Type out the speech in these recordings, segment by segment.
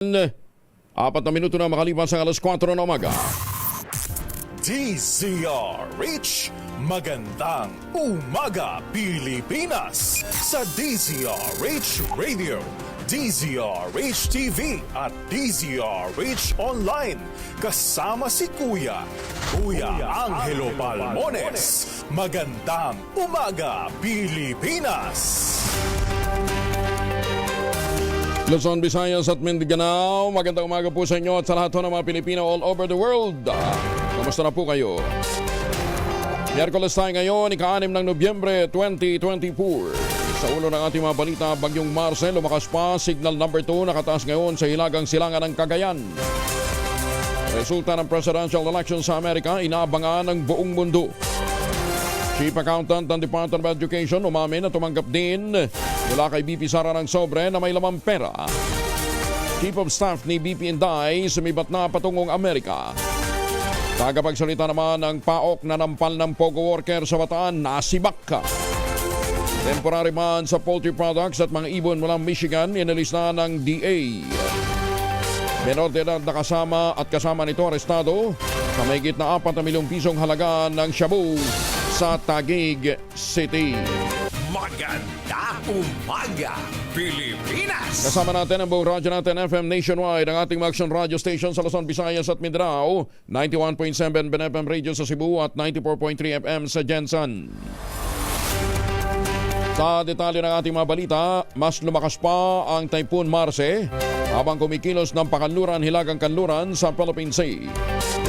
4 na minuto na makalipas sa alas 4 na umaga. DZRH, magandang umaga Pilipinas sa DZRH Radio, DZRH TV at DZRH Online. Kasama si Kuya Angelo Palmones. Magandang umaga Pilipinas. Luzon, Visayas at Mindanao, magandang umaga po sa inyo at sa lahat ng mga Pilipino all over the world. Kamusta na po kayo? Miyerkules tayo ngayon, ika-6 ng Nobyembre 2024. Sa ulo ng ating mga balita, Bagyong Marcel lumakas pa, signal number 2, nakataas ngayon sa hilagang silangan ng Cagayan. Resulta ng presidential election sa Amerika, inaabangan ng buong mundo. Chief Accountant ng Department of Education umamin na tumanggap din mula kay BP Sara ng sobre na may lamang pera. Chief of Staff ni BP Inday sumibat na patungong Amerika. Tagapagsalita naman ng PAOK na nampal ng POGO worker sa Bataan, nasibak. Temporary ban sa poultry products at mga ibon mula Michigan inalis na ng DA. Menor de edad na kasama nito arestado sa mahigit na 4 na milyong pisong halaga ng shabu sa Taguig City. Magandang umaga, Pilipinas! Kasama natin ang buong radyo natin FM Nationwide, ang ating mga action radio station sa Luzon, Visayas at Mindanao, 91.7 BNFM Radio sa Cebu at 94.3 FM sa Jensen. Sa detalye ng ating mga balita, mas lumakas pa ang Typhoon Marce habang kumikilos ng pakanluran hilagang kanluran sa Philippine Sea.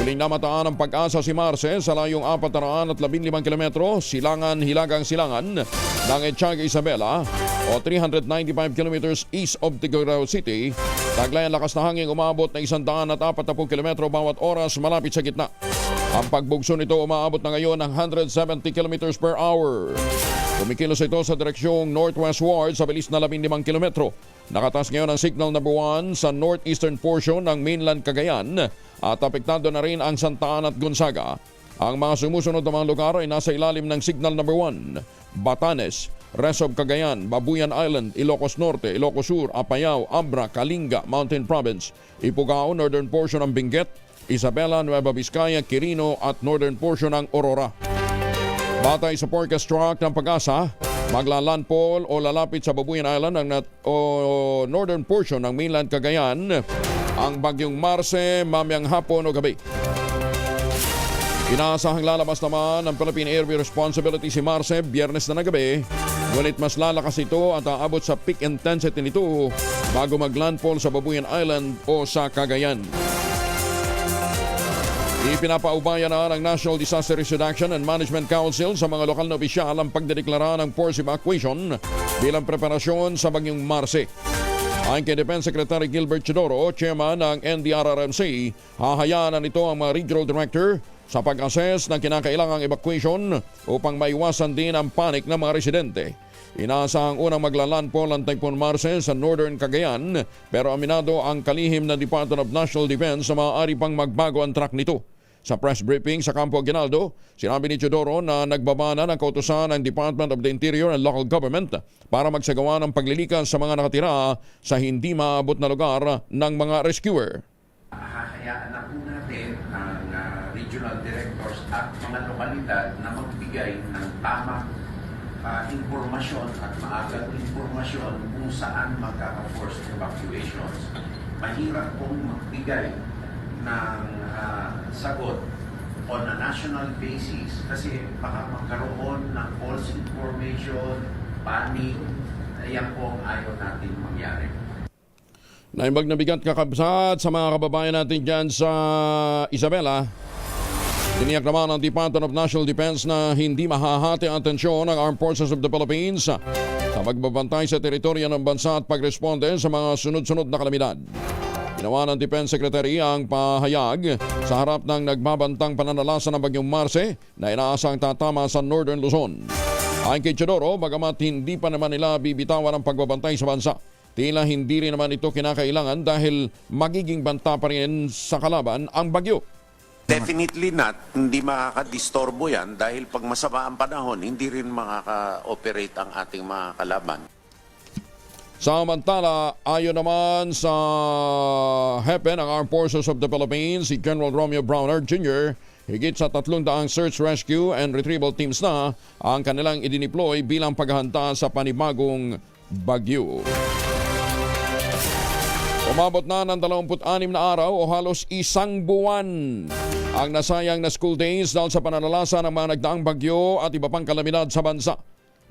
Huling namataan ang pag-asa si Marce sa layong 415 kilometro silangan hilagang silangan ng Ethiaga Isabela o 395 kilometers east of Tigorao City. Taglay ang lakas na hangin umabot na 140 kilometro bawat oras malapit sa gitna. Ang pagbugso nito umaabot na ngayon ng 170 kilometers per hour. Kumikilos ito sa direksyong northwestward sa bilis na 15 kilometro. Nakataas ngayon ang signal number 1 sa northeastern portion ng mainland Cagayan at apektado na rin ang Santa Ana at Gonzaga. Ang mga sumusunod na mga lugar ay nasa ilalim ng signal number 1. Batanes, rest of Cagayan, Babuyan Island, Ilocos Norte, Ilocos Sur, Apayao, Abra, Kalinga, Mountain Province, Ifugao, northern portion ng Benguet, Isabela, Nueva Vizcaya, Quirino at northern portion ng Aurora. Batay sa forecast track ng Pag-asa, maglalandfall o lalapit sa Babuyan Island o northern portion ng mainland Cagayan ang Bagyong Marce mamayang hapon o gabi. Inaasahang lalabas naman ng Philippine Airway Responsibility si Marce Biyernes na gabi, ngunit mas lalakas ito at aabot sa peak intensity nito bago maglandfall sa Babuyan Island o sa Cagayan. Ipinapaubaya na ng National Disaster Risk Reduction and Management Council sa mga lokal na opisyal ang pagdedeklara ng forced evacuation bilang preparasyon sa Bagyong Marce. Ayon kay Defense Secretary Gilbert Chodoro, chairman ng NDRRMC, hahayaan na nito ang mga regional director sa pag-assess ng kinakailangang evacuation upang maiwasan din ang panic ng mga residente. Inaasahang unang maglalandfall ang Typhoon Marce sa Northern Cagayan pero aminado ang kalihim ng Department of National Defense na maaari pang magbago ang track nito. Sa press briefing sa Campo Aguinaldo, sinabi ni Chodoro na nagbaba na ng kautusan ng Department of the Interior and Local Government para magsagawa ng paglilikas sa mga nakatira sa hindi maabot na lugar ng mga rescuer. Hahayaan na po natin ang regional directors at mga lokalidad na magbigay ng tamang informasyon at maagang informasyon kung saan magkaka-forced evacuations. Mahirap pong magbigay ng sagot on a national basis kasi baka magkaroon ng false information, panic, yan po ang ayaw natin mangyari. Naimbag na bigat kakabsat sa mga kababayan natin dyan sa Isabela. Tiniyak naman ng Department of National Defense na hindi mahahati ang atensyon ng Armed Forces of the Philippines sa pagbabantay sa teritoryo ng bansa at pagresponde sa mga sunod-sunod na kalamidad. Ginawa ng Defense Secretary ang pahayag sa harap ng nagbabantang pananalasa ng Bagyong Marce na inaasang tatama sa Northern Luzon. Ayon kay Chodoro, bagamat hindi pa naman nila bibitawan ang pagbabantay sa bansa, tila hindi rin naman ito kinakailangan dahil magiging banta pa rin sa kalaban ang bagyo. Definitely not. Hindi makakadistorbo yan dahil pag masama ang panahon, hindi rin makaka-operate ang ating mga kalaban. Samantala, ayon naman sa HEPE ng Armed Forces of the Philippines, si General Romeo Browner Jr., higit sa 300 search, rescue, and retrieval teams na ang kanilang idineploy bilang paghahanda sa panibagong bagyo. Umabot na ng 26 na araw o halos isang buwan ang nasayang na school days dahil sa pananalasa ng mga nagdaang bagyo at iba pang kalamidad sa bansa.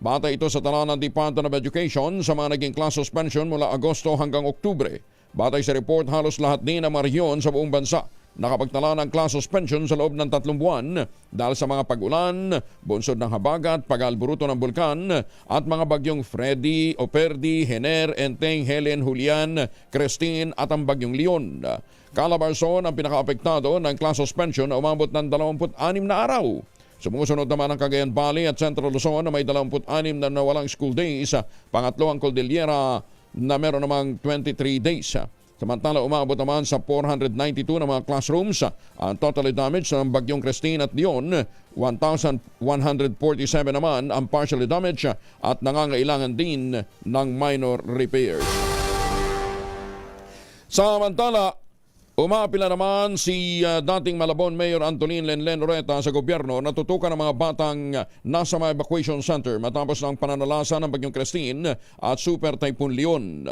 Batay ito sa tala ng Department of Education sa mga naging class suspension mula Agosto hanggang Oktubre. Batay sa report, halos lahat din ng mga rehiyon sa buong bansa nakapagtala ng class suspension sa loob ng 3 buwan dahil sa mga pag-ulan, bunsod ng habagat, pag-alburuto ng bulkan at mga bagyong Freddy, Operdi, Hener, Enteng, Helen, Julian, Christine at ang bagyong Leon. Calabarzon ang pinaka-apektado ng class suspension na umabot ng 26 na araw. Sumusunod naman ang Cagayan Valley at Central Luzon na may 26 na nawalang school days. Pangatlo ang Cordillera na meron namang 23 days. Samantala, umabot naman sa 492 na mga classrooms. Ang total damage ng bagyong Christine at Leon, 1,147 naman ang partially damaged at nangangailangan din ng minor repairs. Samantala, umapila naman si dating Malabon Mayor Antolin Lenlen Loretta sa gobyerno na tutukan ng mga batang nasa mga evacuation center matapos ng pananalasa ng bagyong Christine at Super Typhoon Leon.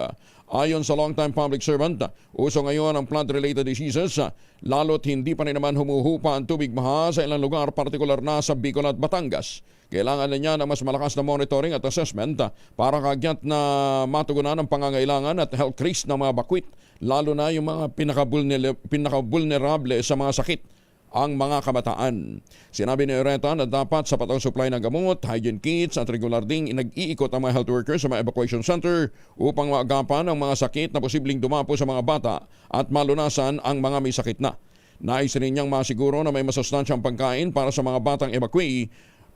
Ayon sa long-time public servant, uso ngayon ang flood-related diseases, lalo't hindi pa rin naman humuhupa ang tubig baha sa ilang lugar, partikular na sa Bicol at Batangas. Kailangan na niya ng mas malakas na monitoring at assessment para kagyat na matugunan ang pangangailangan at health risk ng mga bakwit, lalo na yung mga pinaka-vulnerable sa mga sakit, ang mga kabataan. Sinabi ni Loretta na dapat sapat ang supply ng gamot, hygiene kits at regular ding nag-iikot ang mga health workers sa mga evacuation center upang maagapan ang mga sakit na posibleng dumapo sa mga bata at malunasan ang mga may sakit na. Nais rin niyang masiguro na may masustansyang pagkain para sa mga batang evacuee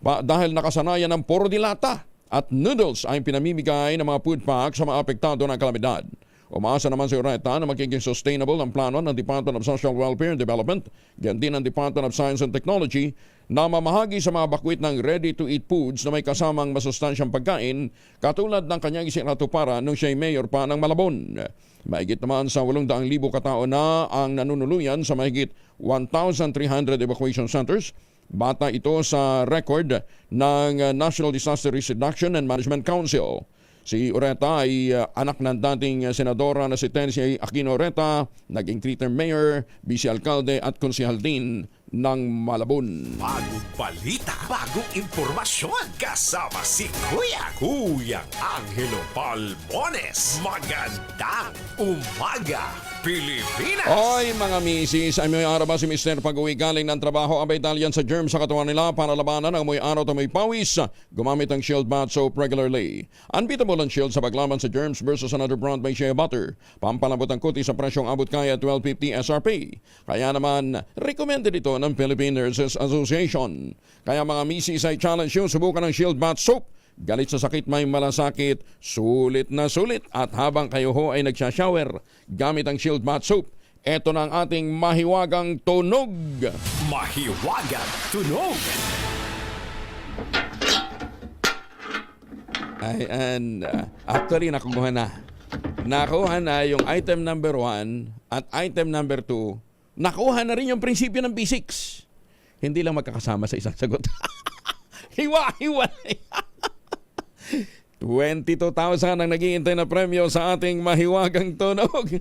dahil nakasanayan ng puro dilata at noodles ay pinamimigay ng mga food pack sa mga apektado ng kalamidad. Umaasa naman si Loretta na magiging sustainable ang plano ng Department of Social Welfare and Development, ganyan din ng Department of Science and Technology na mamahagi sa mga bakwit ng ready-to-eat foods na may kasamang masustansyang pagkain katulad ng kanyang isinatuparan nung siya'y mayor pa ng Malabon. Mahigit naman sa 800,000 katao na ang nanunuluyan sa mahigit 1,300 evacuation centers. Bata ito sa record ng National Disaster Risk Reduction and Management Council. Si Loretta ay anak ng dating senadora na si Tensi Aquino Loretta, naging 3-term mayor, vice-alkalde at konsehal din ng Malabon. Bagong balita, bagong impormasyon. Kasama si Kuyang Angelo Palmones. Magandang umaga, Pilipinas! Oy mga misis, ay may araw ba si Mr. pag-uwi galing ng trabaho abay dahil yan sa germs sa katawan nila para labanan ang amoy araw at amoy pawis, gumamit ang Shield Bath Soap regularly. Unbeatable ang Shield sa paglaban sa germs versus another brand by Shea Butter. Pampalambot ang kuti sa presyong abot kaya $12.50 SRP. Kaya naman, recommended ito ng Philippine Nurses Association. Kaya mga misis ay challenge yung subukan ng Shield Bath Soap. Galit sa sakit may malasakit, sulit na sulit. At habang kayo ho ay nagsashower, gamit ang Shield Bath Soap. Ito na ang ating mahiwagang tunog. Mahiwagang tunog. Actually, nakuha na. Nakuha na yung item number 1 at item number 2. Nakuha na rin yung prinsipyo ng B6. Hindi lang magkakasama sa isang sagot. Hiwa-hiwalay. 22,000 ang naghihintay na premyo sa ating mahiwagang tunog.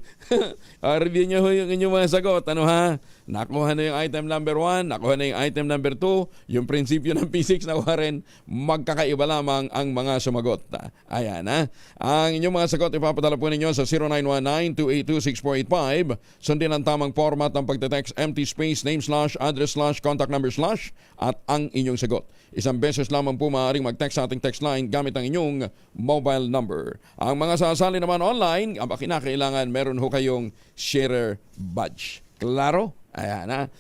Review nyo yung inyong mga sagot. Ano ha? Nakuha na yung item number 1, nakuha na yung item number 2, yung prinsipyo ng P6 nakuha rin, magkakaiba lamang ang mga sumagot. Ayan ha. Ang inyong mga sagot ipapadala po ninyo sa 0919-282-6485. Sundin ang tamang format ng pagte-text empty space, name slash, address slash, contact number slash, at ang inyong sagot. Isang beses lamang po maaaring mag-text sa ating text line gamit ang inyong mobile number. Ang mga sasali naman online, kinakailangan meron ho kayong sharer badge. Klaro? Ayan ha.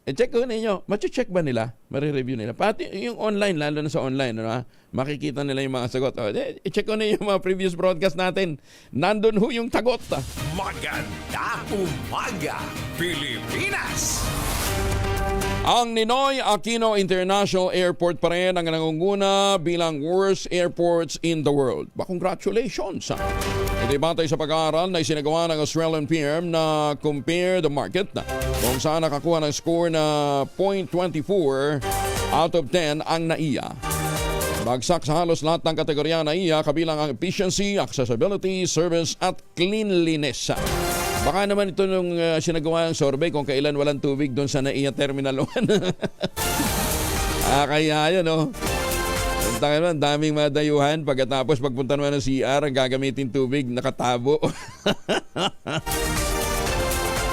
I-check ko ninyo. Machi-check ba nila? Mari-review nila. Pati yung online, lalo na sa online, ano, ha? Makikita nila yung mga sagot. I-check ko ninyo yung mga previous broadcast natin. Nandun ho yung tagot. Magandang umaga, Pilipinas! Ang Ninoy Aquino International Airport pa rin ang nangunguna bilang worst airports in the world. Congratulations! Ito batay sa pag-aaral na isinagawa ng Australian firm na Compare the Market kung saan nakakuha ng score na 0.24 out of 10 ang NAIA. Bagsak sa halos lahat ng kategorya ng NAIA kabilang ang efficiency, accessibility, service at cleanliness. Baka naman ito nung sinagawa ng survey kung kailan walang tubig doon sa NAIA Terminal 1. Kaya yun, no? Ang daming madayuhan pagkatapos pagpunta naman ng CR, ang gagamitin tubig, nakatabo.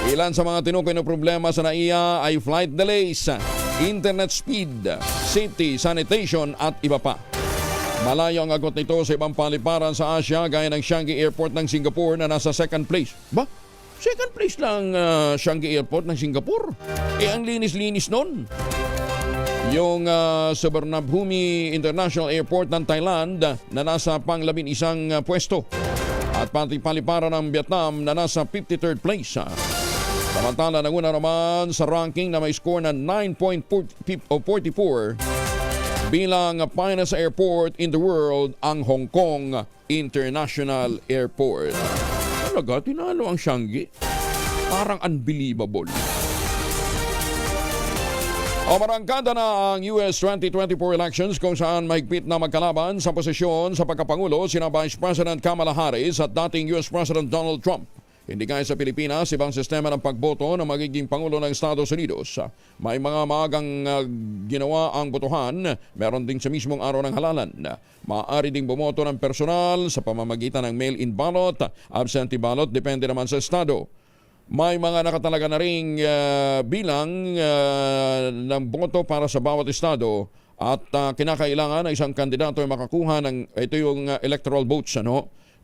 Ilan sa mga tinukoy na problema sa NAIA ay flight delays, internet speed, safety, sanitation at iba pa. Malayo ang agot nito sa ibang paliparan sa Asia gaya ng Changi Airport ng Singapore na nasa second place. Ba? Second place lang Changi Airport ng Singapore. Ang linis-linis nun. Yung Suvarnabhumi International Airport ng Thailand na nasa pang-11 pwesto. At pati paliparan ng Vietnam na nasa 53rd place. Samantala, nanguna naman sa ranking na may score na 9.44 bilang finest airport in the world ang Hong Kong International Airport. Talaga, tinalo ang Changi. Parang unbelievable. O marangkada na ang US 2024 elections kung saan mahigpit na magkalaban sa posisyon sa pagkapangulo sina Vice President Kamala Harris at dating US President Donald Trump. Hindi kaya sa Pilipinas, ibang sistema ng pagboto na magiging Pangulo ng Estados Unidos. May mga maagang ginawa ang botohan, meron din sa mismong araw ng halalan. Maaari ding bumoto ng personal sa pamamagitan ng mail-in ballot, absentee ballot, depende naman sa estado. May mga nakatalaga na ring bilang ng boto para sa bawat estado at kinakailangan na isang kandidato ay makakuha ng, ito yung electoral votes,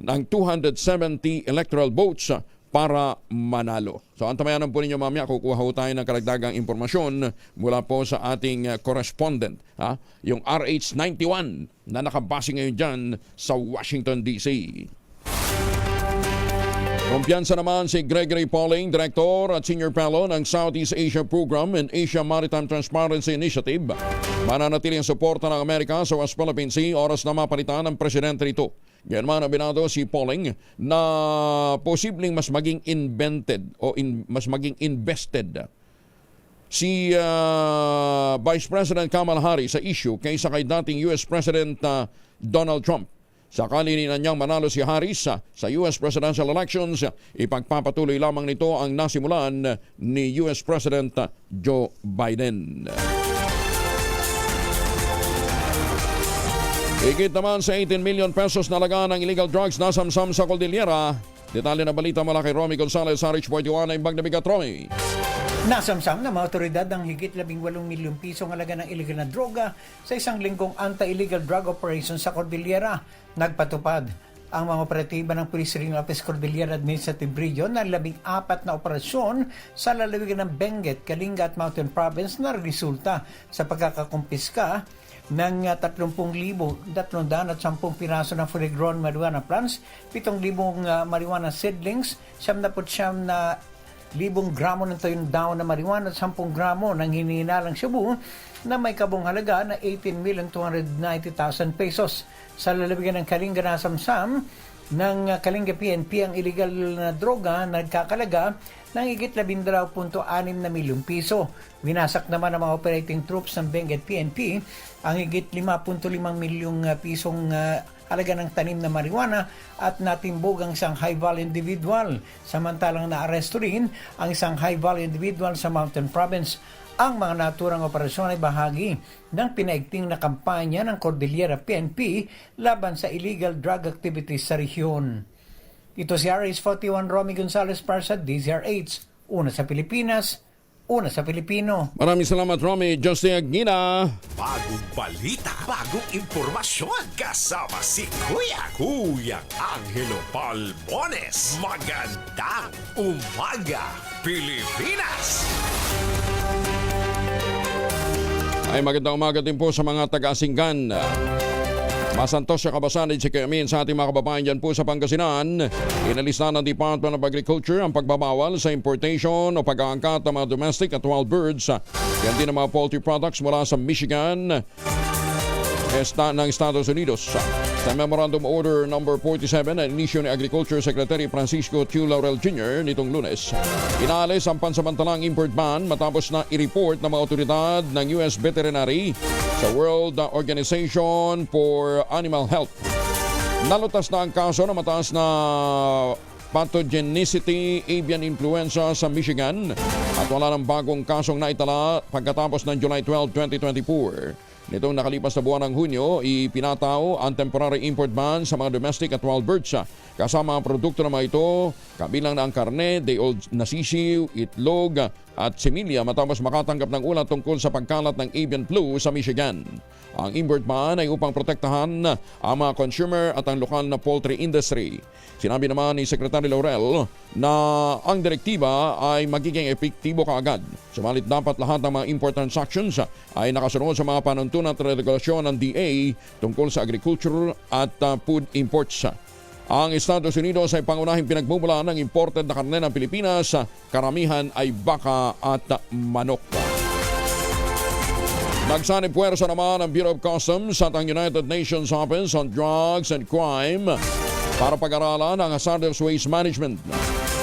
ng 270 electoral votes para manalo. So antamayanan po ninyo mamaya, kukuha ho tayo ng karagdagang impormasyon mula po sa ating correspondent, yung RH91 na nakabase ngayon dyan sa Washington, D.C. Kumpiyansa naman si Gregory Pauling, Director at Senior Fellow ng Southeast Asia Program and Asia Maritime Transparency Initiative. Mananatili ang suporta ng Amerika sa West Philippine Sea oras na mapalitan ng presidente nito. Ngayon man abinado si Pauling na posibleng mas maging mas maging invested si Vice President Kamala Harris sa issue kaysa kay dating US President Donald Trump. Sakali niyang manalo si Harris sa US presidential elections, ipagpapatuloy lamang nito ang nasimulan ni US President Joe Biden. Higit naman sa 18 million pesos na laga ng illegal drugs na samsam sa Cordillera. Detalye na balita mula kay Romy Gonzalez sa RH41 na imbag na bigat, Romy. Nasamsam ng mga otoridad ng higit 18 milyong piso ng halaga ng illegal na droga sa isang linggong anti-illegal drug operation sa Cordillera. Nagpatupad ang mga operatiba ng Police Regional Office Cordillera Administrative Region ng 14 na operasyon sa lalawigan ng Benguet, Kalinga at Mountain Province na resulta sa pagkakakumpiska ng 30,310 piraso ng fully grown marijuana plants, 7,000 marijuana seedlings, 79 na 1,000 gramo ng tuyong daon na marijuana at 10 gramo ng hinihinalang shabu na may kabong halaga na 18,290,000 pesos. Sa lalawigan ng Kalinga na samsam ng Kalinga PNP ang illegal na droga na nagkakalaga ng higit 12.6 na milyong piso. Winasak naman ng mga operating troops ng Benguet PNP ang higit 5.5 milyong pisong halaga ng tanim na marijuana at natimbog ang isang high-value individual. Samantalang naaresto rin ang isang high-value individual sa Mountain Province. Ang mga naturang operasyon ay bahagi ng pinaigting na kampanya ng Cordillera PNP laban sa illegal drug activities sa rehiyon. Ito si RH41 Romy Gonzalez para sa DZRH. Una sa Pilipinas, una sa Pilipino. Maraming salamat, Romy. Justin Aguina. Bagong balita, bagong impormasyon. Kasama si Kuyang Angelo Palmones. Magandang umaga, Pilipinas! Ay magandang umaga din po sa mga taga-Asinggan. Masantos siya kabasanid si Kayamin sa ating mga kababayan dyan po sa Pangasinan. Inalis na ng Department of Agriculture ang pagbabawal sa importation o pag-aangkat ng mga domestic at wild birds. Yan din ang mga poultry products mula sa Michigan ng Estados Unidos. Sa Memorandum Order No. 47 na inisyo ni Agriculture Secretary Francisco Q. Laurel Jr. nitong Lunes, inaalis ang pansamantalang import ban matapos na i-report ng mga otoridad ng U.S. Veterinary sa World Organization for Animal Health. Nalutas na ang kaso na mataas na pathogenicity avian influenza sa Michigan at wala ng bagong kasong naitala pagkatapos ng July 12, 2024. Nitong nakalipas na buwan ng Hunyo, ipinataw ang temporary import ban sa mga domestic at wild birds. Kasama ang produkto na mga ito, kabilang na ang karne, day-old na sisiw, itlog at similya matapos makatanggap ng ulat tungkol sa pagkalat ng avian flu sa Michigan. Ang import ban ay upang protektahan ang mga consumer at ang lokal na poultry industry. Sinabi naman ni Secretary Laurel na ang direktiba ay magiging epektibo kaagad. Subalit dapat lahat ng mga import transactions ay nakasunod sa mga panuntunan at regulasyon ng DA tungkol sa agriculture at food imports. Ang Estados Unidos ay pangunahing pinagmumulan ng imported na karne ng Pilipinas. Karamihan ay baka at manok. Nagsanib puwersa naman ang Bureau of Customs at ang United Nations Office on Drugs and Crime para pag-aralan ang hazardous waste management.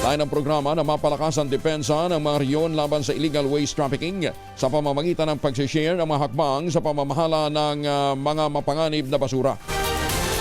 Lain ang programa na mapalakas ang depensa ng mga rehiyon laban sa illegal waste trafficking sa pamamagitan ng pag-share ng mga hakbang sa pamamahala ng mga mapanganib na basura.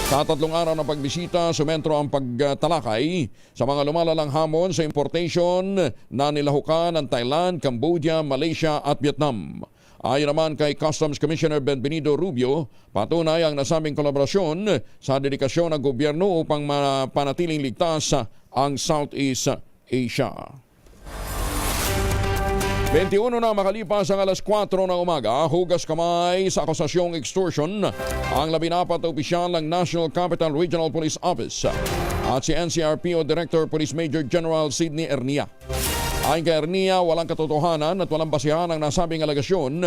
Sa 3 araw ng pagbisita, sumentro ang pagtalakay sa mga lumalalang hamon sa importation na nilahukan ng Thailand, Cambodia, Malaysia at Vietnam. Ayon naman kay Customs Commissioner Benvenido Rubio, patunay ang nasabing kolaborasyon sa dedikasyon ng gobyerno upang manatiling ligtas ang Southeast Asia. 21 na makalipas ang alas 4 ng umaga, hugas kamay sa akusasyong extortion ang 14 na opisyal ng National Capital Regional Police Office at si NCRPO Director Police Major General Sidney Ernia. Ayon kay Ernia, walang katotohanan at walang basihan ang nasabing alegasyon.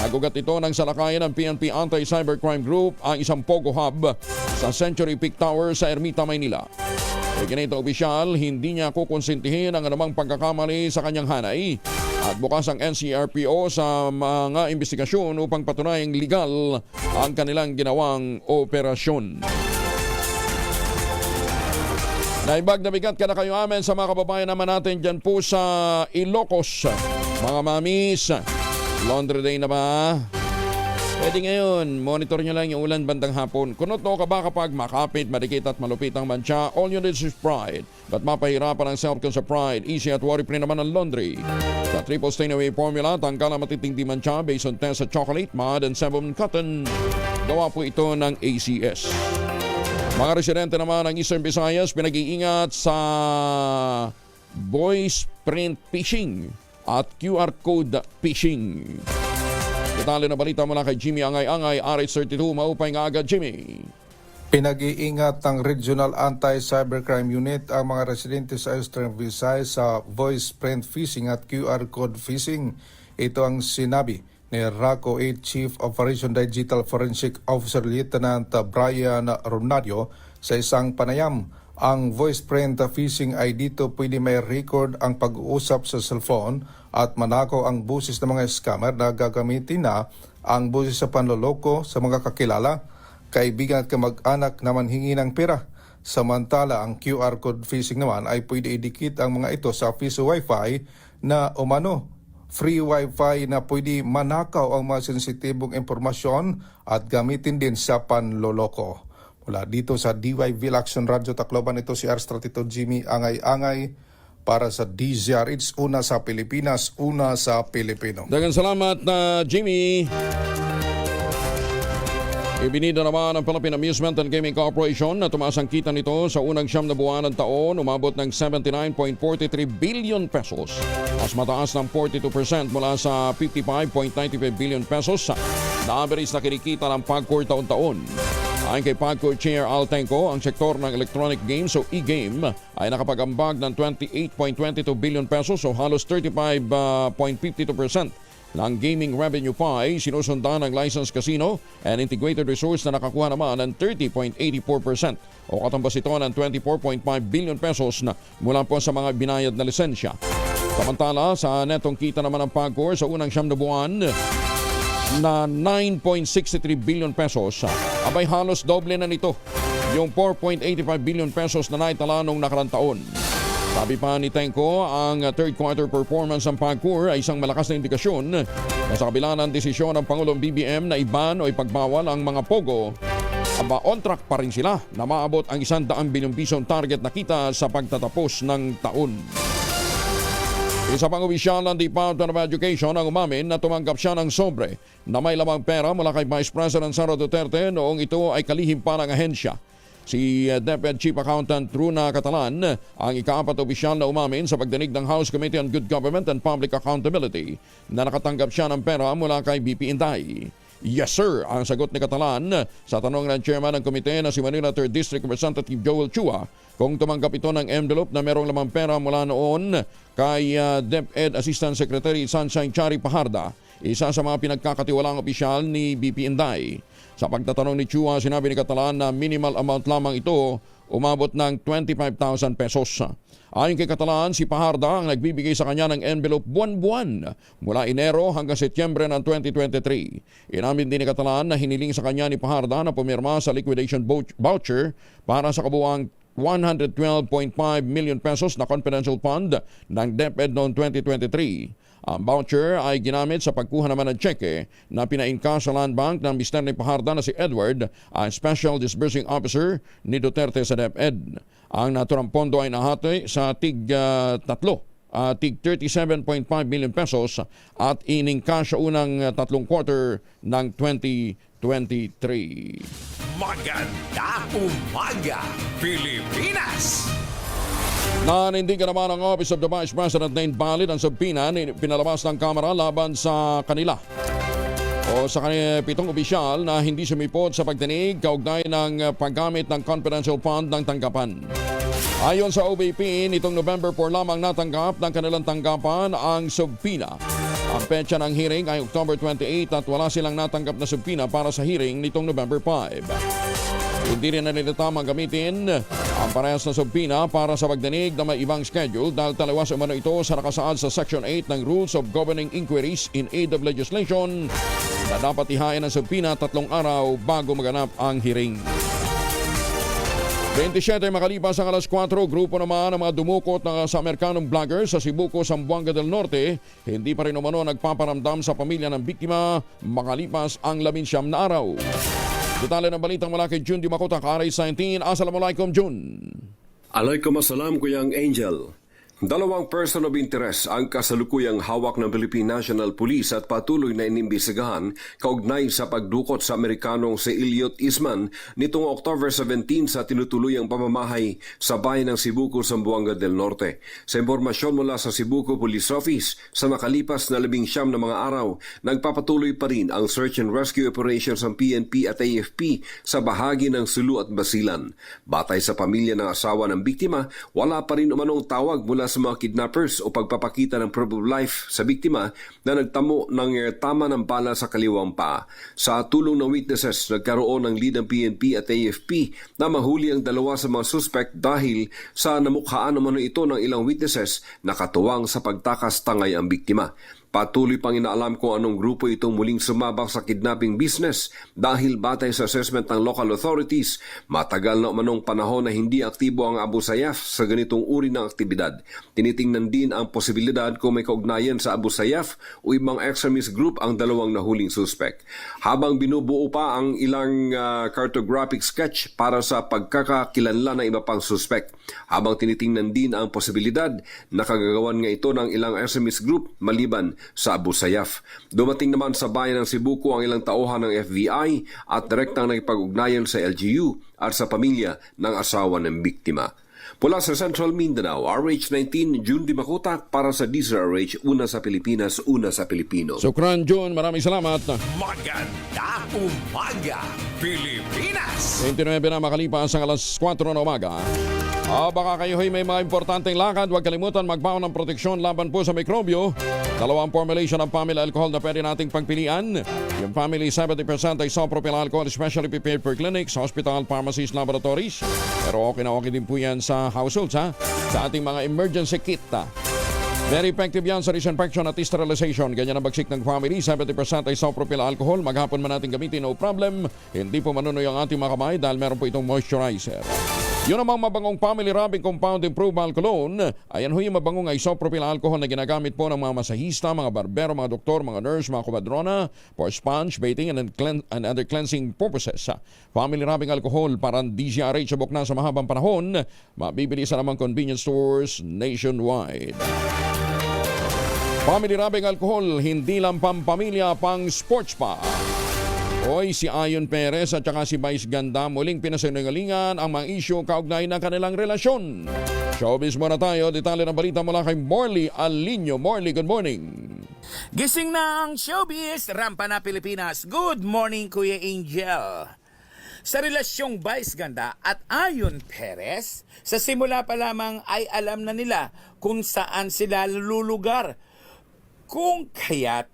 Nagugat ito ng salakayan ng PNP Anti-Cybercrime Group ang isang Pogo Hub sa Century Peak Tower sa Ermita, Maynila. Kay ganito opisyal, hindi niya kukonsintihin ang anumang pagkakamali sa kanyang hanay at bukas ang NCRPO sa mga investigasyon upang patunayang legal ang kanilang ginawang operasyon. Naibag na bigat ka na kayo amin sa mga kababayan naman natin dyan po sa Ilocos. Mga mamis, laundry day na ba? Pwede ngayon, monitor nyo lang yung ulan bandang hapon. Kunot no ka ba kapag makapit, madikit at malupit ang mancha? All you need is Pride. Ba't mapahirapan ang self-con sa Pride? Easy at worry-free naman ang laundry. Sa triple stain away formula, tanggal ang matitindi mancha based on test sa chocolate, mud, and sebum cotton. Gawa po ito ng ACS. Mga residente naman ng Eastern Visayas pinag-iingat sa voice print phishing at QR code phishing. Detalye na balita mula kay Jimmy Angay-Angay, RH32, maupay nga agad Jimmy. Pinag-iingat ng Regional Anti-Cybercrime Unit ang mga residente sa Eastern Visayas sa voice print phishing at QR code phishing. Ito ang sinabi ni RACO 8 Chief Operation Digital Forensic Officer Lieutenant Brian Ronario sa isang panayam. Ang voice print phishing ay dito pwede may record ang pag-uusap sa cellphone at manakaw ang busis ng mga scammer na gagamitin na ang busis sa panloloko sa mga kakilala, kaibigan at kamag-anak na manhingi ng pera. Samantala, ang QR code phishing naman ay pwede idikit ang mga ito sa piso Wi-Fi na umano free Wi-Fi na pwede manakaw ang mga sensitibong impormasyon at gamitin din sa panloloko. Mula dito sa DYV Action Radio Tacloban, ito si RH32 Jimmy Angay-Angay para sa DZRH, una sa Pilipinas, una sa Pilipino. Daghang salamat na Jimmy. Ibinida naman ang Philippine Amusement and Gaming Corporation na tumaas ang kita nito sa unang 9 na buwan ng taon, umabot ng 79.43 billion pesos. Mas mataas ng 42% mula sa 55.95 billion pesos na average na kinikita ng PAGCOR taon-taon. Ayon kay PAGCOR Chair Al Tenco, ang sektor ng electronic games o e-game ay nakapag-ambag ng 28.22 billion pesos o halos 35.52% ng Gaming Revenue Pie, sinusundan ng Licensed Casino and Integrated Resorts na nakakuha naman ng 30.84% o katambas ito ng 24.5 billion pesos na mula po sa mga binayad na lisensya. Samantala, sa netong kita naman ng PAGCOR sa unang 9 na buwan na 9.63 billion pesos, abay halos doble na nito yung 4.85 billion pesos na naitala noong nakarang taon. Sabi pa ni Tenko, ang third quarter performance ng PAGCOR ay isang malakas na indikasyon na sa kabila ng desisyon ng Pangulong BBM na iban o ipagbawal ang mga pogo, aba on track pa rin sila na maabot ang 100 bilyong pisong target na kita sa pagtatapos ng taon. Isa pang opisyal ng Department of Education ang umamin na tumanggap siya ng sobre na may lamang pera mula kay Vice President Sara Duterte noong ito ay kalihim pa ng ahensya. Si DepEd Chief Accountant Runa Catalan ang ikaapat opisyal na umamin sa pagdinig ng House Committee on Good Government and Public Accountability na nakatanggap siya ng pera mula kay BP Inday. Yes sir, ang sagot ni Catalan sa tanong ng chairman ng komite na si Manila 3rd District Representative Joel Chua kung tumanggap ito ng envelope na merong lamang pera mula noon kay DepEd Assistant Secretary Sunshine Chari Paharda, isa sa mga pinagkakatiwalang opisyal ni BP Inday. Sa pagtatanong ni Chua, sinabi ni Catalan na minimal amount lamang ito, umabot ng 25,000 pesos. Ayon kay Catalan, si Paharda ang nagbibigay sa kanya ng envelope buwan-buwan mula Enero hanggang Setyembre ng 2023. Inamin din ni Catalan na hiniling sa kanya ni Paharda na pumirma sa liquidation voucher para sa kabuuang 112.5 million pesos na confidential fund ng DepEd noong 2023. Ang voucher ay ginamit sa pagkuha naman ng tseke na pinainka sa Land Bank ng mister ni Paharda na si Edward, ang Special Disbursing Officer ni Duterte sa DepEd. Ang naturang pondo ay nahati sa tig 37.5 million pesos at iningka sa unang tatlong quarter ng 2023. Magandang umaga, Pilipinas! Nanindigan naman ang Office of the Vice President na invalid ang subpoena na pinalabas ng Kamara laban sa kanila o sa pitong opisyal na hindi sumipot sa pagdinig kaugnay ng paggamit ng confidential fund ng tanggapan. Ayon sa OVP, nitong November 4 lamang natanggap ng kanilang tanggapan ang subpoena. Ang petsa ng hearing ay October 28 at wala silang natanggap na subpoena para sa hearing nitong November 5. Hindi rin nalitamang gamitin ang parehas na subpoena para sa pagdinig na may ibang schedule dahil taliwas umano ito sa nakasaad sa Section 8 ng Rules of Governing Inquiries in Aid of Legislation na dapat ihain ang subpoena 3 araw bago maganap ang hearing. 27 makalipas ang alas 4, grupo naman ng mga dumukot na sa Amerikanong vlogger sa Cebuco, Zamboanga del Norte, hindi pa rin umano nagpaparamdam sa pamilya ng biktima makalipas ang 19 na araw. Detalye ng balitang mula kay June Di Makota, Karay 19. Assalamualaikum, June. Alaikumussalam, Kuyang Angel. Dalawang person of interest ang kasalukuyang hawak ng Philippine National Police at patuloy na inimbestigahan kaugnay sa pagdukot sa Amerikanong si Elliot Isman nitong October 17 sa tinutuluyang pamamahay sa bayan ng Cebuco, Zamboanga del Norte. Sa impormasyon mula sa Cebuco Police Office, sa nakalipas na 19 na mga araw, nagpapatuloy pa rin ang search and rescue operations ng PNP at AFP sa bahagi ng Sulu at Basilan. Batay sa pamilya ng asawa ng biktima, wala pa rin umanong tawag mula sa mga kidnappers o pagpapakita ng proof of life sa biktima na nagtamo ng tama ng bala sa kaliwang paa. Sa tulong ng witnesses, nagkaroon ng lead ng PNP at AFP na mahuli ang dalawa sa mga suspect dahil sa namukhaan naman ito ng ilang witnesses na katuwang sa pagtakas tangay ang biktima. Patuloy pang inaalam kung anong grupo itong muling sumabak sa kidnapping business dahil batay sa assessment ng local authorities, matagal na umanong panahon na hindi aktibo ang Abu Sayyaf sa ganitong uri ng aktibidad. Tinitingnan din ang posibilidad kung may kaugnayan sa Abu Sayyaf o ibang extremist group ang dalawang nahuling suspect. Habang binubuo pa ang ilang cartographic sketch para sa pagkakakilanlan ng iba pang suspect. Habang tinitingnan din ang posibilidad na kagagawan nga ito ng ilang extremist group maliban sa Abu Sayyaf. Dumating naman sa bayan ng Cebuco ang ilang tauhan ng FBI at direktang nakipag-ugnayan sa LGU at sa pamilya ng asawa ng biktima. Mula sa Central Mindanao, RH19, June Di Makota para sa DZRH, una sa Pilipinas, una sa Pilipino. Sukran, June. Maraming salamat. Magandang umaga, Pilipinas! 29 na makalipas ang alas 4 na umaga. Baka kayo may mga importanteng lakad, huwag kalimutan magbaon ng proteksyon laban po sa mikrobyo. Dalawang formulation ng family alcohol na pwede nating pagpilian. Yung family 70% ay isopropyl alcohol, specially prepared for clinics, hospital, pharmacies, laboratories. Pero okay na okay din po yan sa households, ha? Sa ating mga emergency kit. Very effective yan sa disinfection at sterilization. Ganyan ang bagsik ng family. 70% ay isopropyl alcohol. Maghapon man natin gamitin, no problem. Hindi po manunoy ang ating mga kamay dahil meron po itong moisturizer. Yun namang mabangong family rubbing compound improved cologne. Ayan ho yung mabangong isopropyl alcohol na ginagamit po ng mga masahista, mga barbero, mga doktor, mga nurse, mga kumadrona for sponge, bathing, and other cleansing purposes. Family rubbing alcohol parang DZRH subok na sa mahabang panahon. Mabibili sa namang convenience stores nationwide. Family rubbing alcohol, hindi lang pampamilya, pang sports pa. Hoy, si Ayon Perez at saka si Vice Ganda muling pinasinungalingan ang mga isyu kaugnay ng kanilang relasyon. Showbiz muna tayo, detalye ng balita mula kay Morley Alinio. Morley, good morning. Gising na ang showbiz, rampa na Pilipinas. Good morning, Kuya Angel. Sa relasyong Vice Ganda at Ayon Perez, sa simula pa lamang ay alam na nila kung saan sila lulugar. Kung kaya't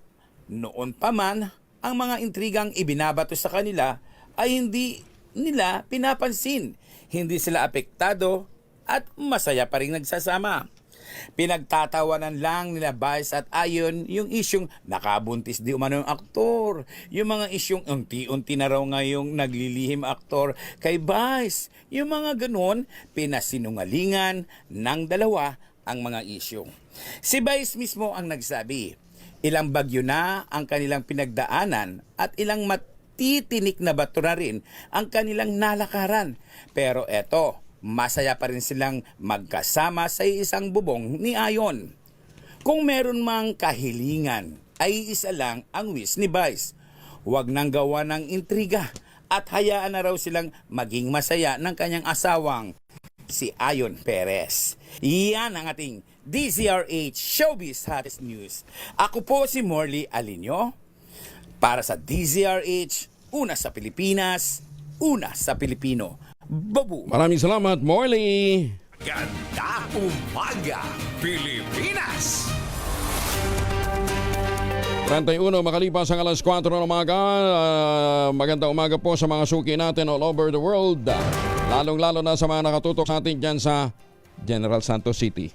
noon pa man, ang mga intrigang ibinabato sa kanila ay hindi nila pinapansin. Hindi sila apektado at masaya pa rin nagsasama. Pinagtatawanan lang nila Vice at Ayon yung isyong nakabuntis di umano yung aktor. Yung mga isyong unti-unti na raw ngayong naglilihim aktor kay Vice. Yung mga ganon, pinasinungalingan ng dalawa ang mga isyong. Si Vice mismo ang nagsabi, ilang bagyo na ang kanilang pinagdaanan at ilang matitinik na bato na rin ang kanilang nalakaran. Pero eto, masaya pa rin silang magkasama sa isang bubong ni Ayon. Kung meron mang kahilingan, ay isa lang ang wish ni Vice. Huwag nang gawa ng intriga at hayaan na raw silang maging masaya ng kanyang asawang si Ayon Perez. Yan ang ating DZRH Showbiz Hottest News. Ako po si Morley Alinio para sa DZRH, una sa Pilipinas, una sa Pilipino. Babu! Maraming salamat, Morley. Ganda umaga, Pilipinas! 31 makalipas ang alas 4 ng umaga. Magandang umaga po sa mga suki natin all over the world. Lalong-lalo na sa mga nakatutok sa atin dyan sa General Santos City.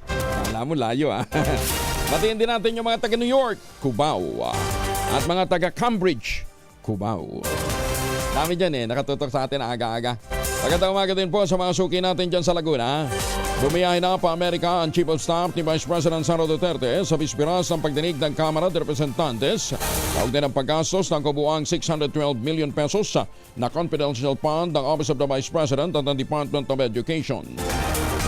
Alam mo, layo Batiin din natin yung mga taga New York, Cubao. At mga taga Cambridge, Cubao. Dami dyan nakatutok sa atin aga-aga. Magandang umaga din po sa mga suki natin dyan sa Laguna. Bumiyahin na pa Amerika ang Chief of Staff ni Vice President Sara Duterte sa bispiras ng pagdinig ng Kamara de Representantes. Kaugnay ng paggastos ng kabuuang 612 million pesos na confidential fund ng Office of the Vice President at ng Department of Education.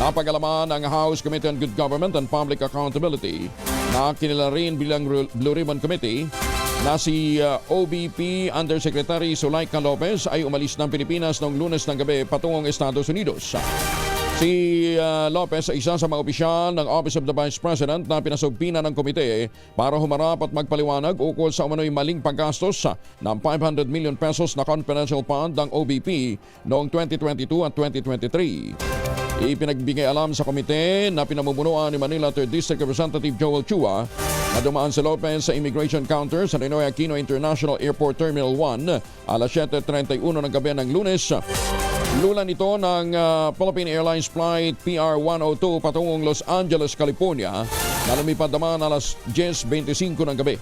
Napag-alaman ng House Committee on Good Government and Public Accountability na kinilala rin bilang Blue Ribbon Committee na si OBP Undersecretary Zuleika Lopez ay umalis ng Pilipinas noong Lunes ng gabi patungong Estados Unidos. Si Lopez ay isa sa mga opisyal ng Office of the Vice President na pinasugpina ng komite para humarap at magpaliwanag ukol sa umano'y maling paggastos ng 500 million pesos na confidential fund ng OBP noong 2022 at 2023. Ipinagbigay alam sa komite na pinamumunuan ni Manila 3rd District Representative Joel Chua na dumaan si Lopez sa immigration counter sa Ninoy Aquino International Airport Terminal 1 alas 7:31 ng gabi ng Lunes. Lulan ito ng Philippine Airlines Flight PR-102 patungong Los Angeles, California na lumipad naman alas 10:25 ng gabi.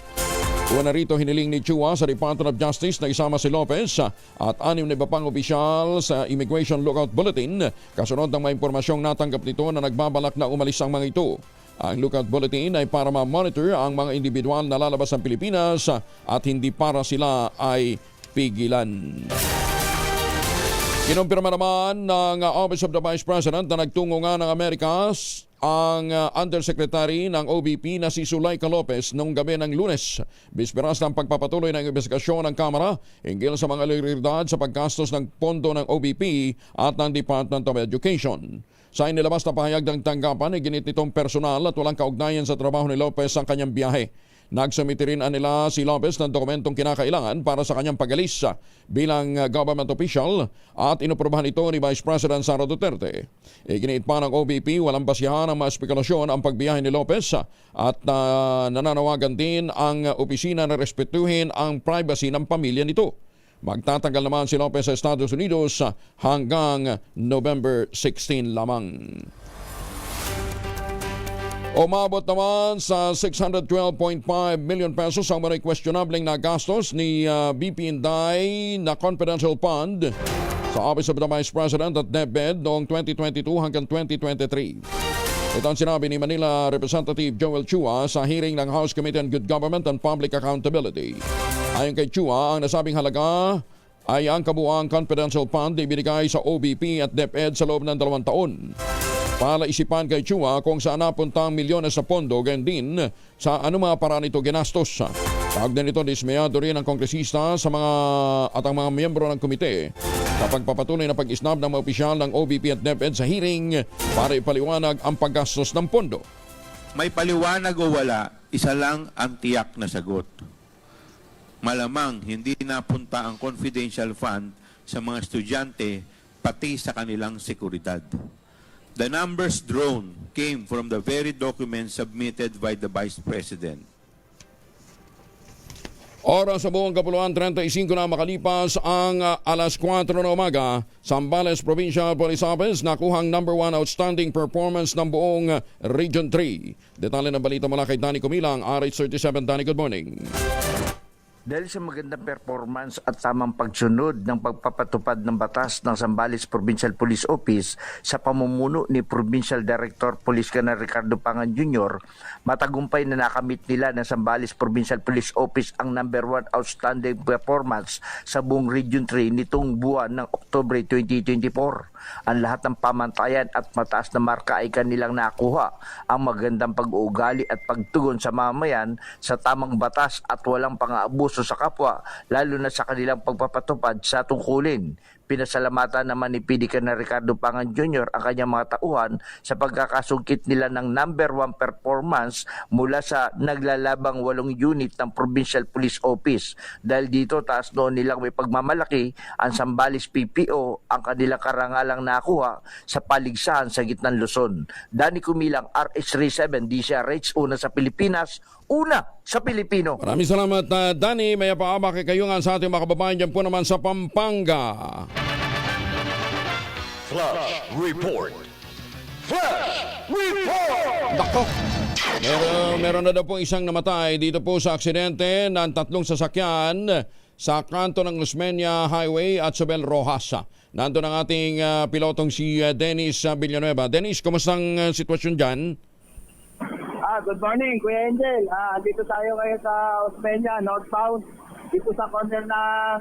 Una rito hiniling ni Chua sa Department of Justice na isama si Lopez at 6 na iba pang opisyal sa Immigration Lookout Bulletin kasunod ng mga impormasyong natanggap nito na nagbabalak na umalis ang mga ito. Ang Lookout Bulletin ay para ma-monitor ang mga individual na lalabas ng Pilipinas at hindi para sila ay pigilan. Kinumpirma naman ng Office of the Vice President na nagtungo nga ng Amerikas ang Undersecretary ng OBP na si Zuleika Lopez noong gabi ng Lunes. Bisperas ng pagpapatuloy ng investigasyon ng Kamara hinggil sa mga liridad sa paggastos ng pondo ng OBP at ng Department of Education. Sa inilabas na pahayag ng tanggapan, iginit nitong personal at walang kaugnayan sa trabaho ni Lopez ang kanyang biyahe. Nagsumiti rin nila si Lopez ng dokumentong kinakailangan para sa kanyang pag-alis bilang government official at inoprubahan ito ni Vice President Sara Duterte. Iginiit pa ng OBP walang basihan ang mga spekulasyon ang pagbiyahe ni Lopez at nananawagan din ang opisina na respetuhin ang privacy ng pamilya nito. Magtatagal naman si Lopez sa Estados Unidos hanggang November 16 lamang. Umabot naman sa 612.5 million pesos ang mga questionableng nagastos ni BP Inday na confidential fund sa Office of the Vice President at DepEd noong 2022 hanggang 2023. Ito ang sinabi ni Manila Representative Joel Chua sa hearing ng House Committee on Good Government and Public Accountability. Ayon kay Chua, ang nasabing halaga ay ang kabuuang confidential fund na ibinigay sa OBP at DepEd sa loob ng 2 taon. Palaisipan kay Chua kung saan napunta ang milyones sa pondo, gayon din sa anumang paraan ito ginastos. Kaugnay nito, dismayado rin ang kongresista sa ang mga miyembro ng komite kapag papatuloy na pag-isnab ng mga opisyal ng OBP at DepEd sa hearing para ipaliwanag ang paggastos ng pondo. May paliwanag o wala, isa lang ang tiyak na sagot. Malamang hindi napunta ang confidential fund sa mga estudyante pati sa kanilang seguridad. The numbers drawn came from the very documents submitted by the Vice President. Oras sa buong Kapuluan, 35 na makalipas ang alas 4 na umaga. Zambales Provincial Police Office nakuhang number 1 outstanding performance ng buong Region 3. Detalye ng balita mula kay Danny Kumilang, RH37. Danny, good morning. Dahil sa magandang performance at tamang pagsunod ng pagpapatupad ng batas ng Zambales Provincial Police Office sa pamumuno ni Provincial Director Police Colonel Ricardo Pangan Jr., matagumpay na nakamit nila ng Zambales Provincial Police Office ang number 1 outstanding performance sa buong Region 3 nitong buwan ng Oktubre 2024. Ang lahat ng pamantayan at mataas na marka ay kanilang nakuha. Ang magandang pag-uugali at pagtugon sa mamayan sa tamang batas at walang pang-aabuso sa kapwa, lalo na sa kanilang pagpapatupad sa tungkulin. Pinasalamatan naman ni PD Colonel Ricardo Pangan Jr. ang kanyang mga tauhan sa pagkakasungkit nila ng number 1 performance mula sa naglalabang 8 unit ng Provincial Police Office. Dahil dito, taas noon nilang may pagmamalaki ang Zambales PPO ang kanilang karangalang nakuha sa paligsahan sa gitnang Luzon. Danny Kumilang, RH37, DCRH, una sa Pilipinas, una sa Pilipino. Maraming salamat, Danny. May paama kay kayo nga sa ating mga kababayan dyan po naman sa Pampanga. Flash Report. Flash Report! Nako! Meron na daw po isang namatay dito po sa aksidente ng 3 sasakyan sa kanto ng Osmeña Highway at Sobel Rojas. Nandun ang ating pilotong si Dennis Villanueva. Dennis, kumusta ang sitwasyon dyan? Good morning, Kuya Angel. Dito tayo ngayon sa Osmeña, northbound. Dito sa corner ng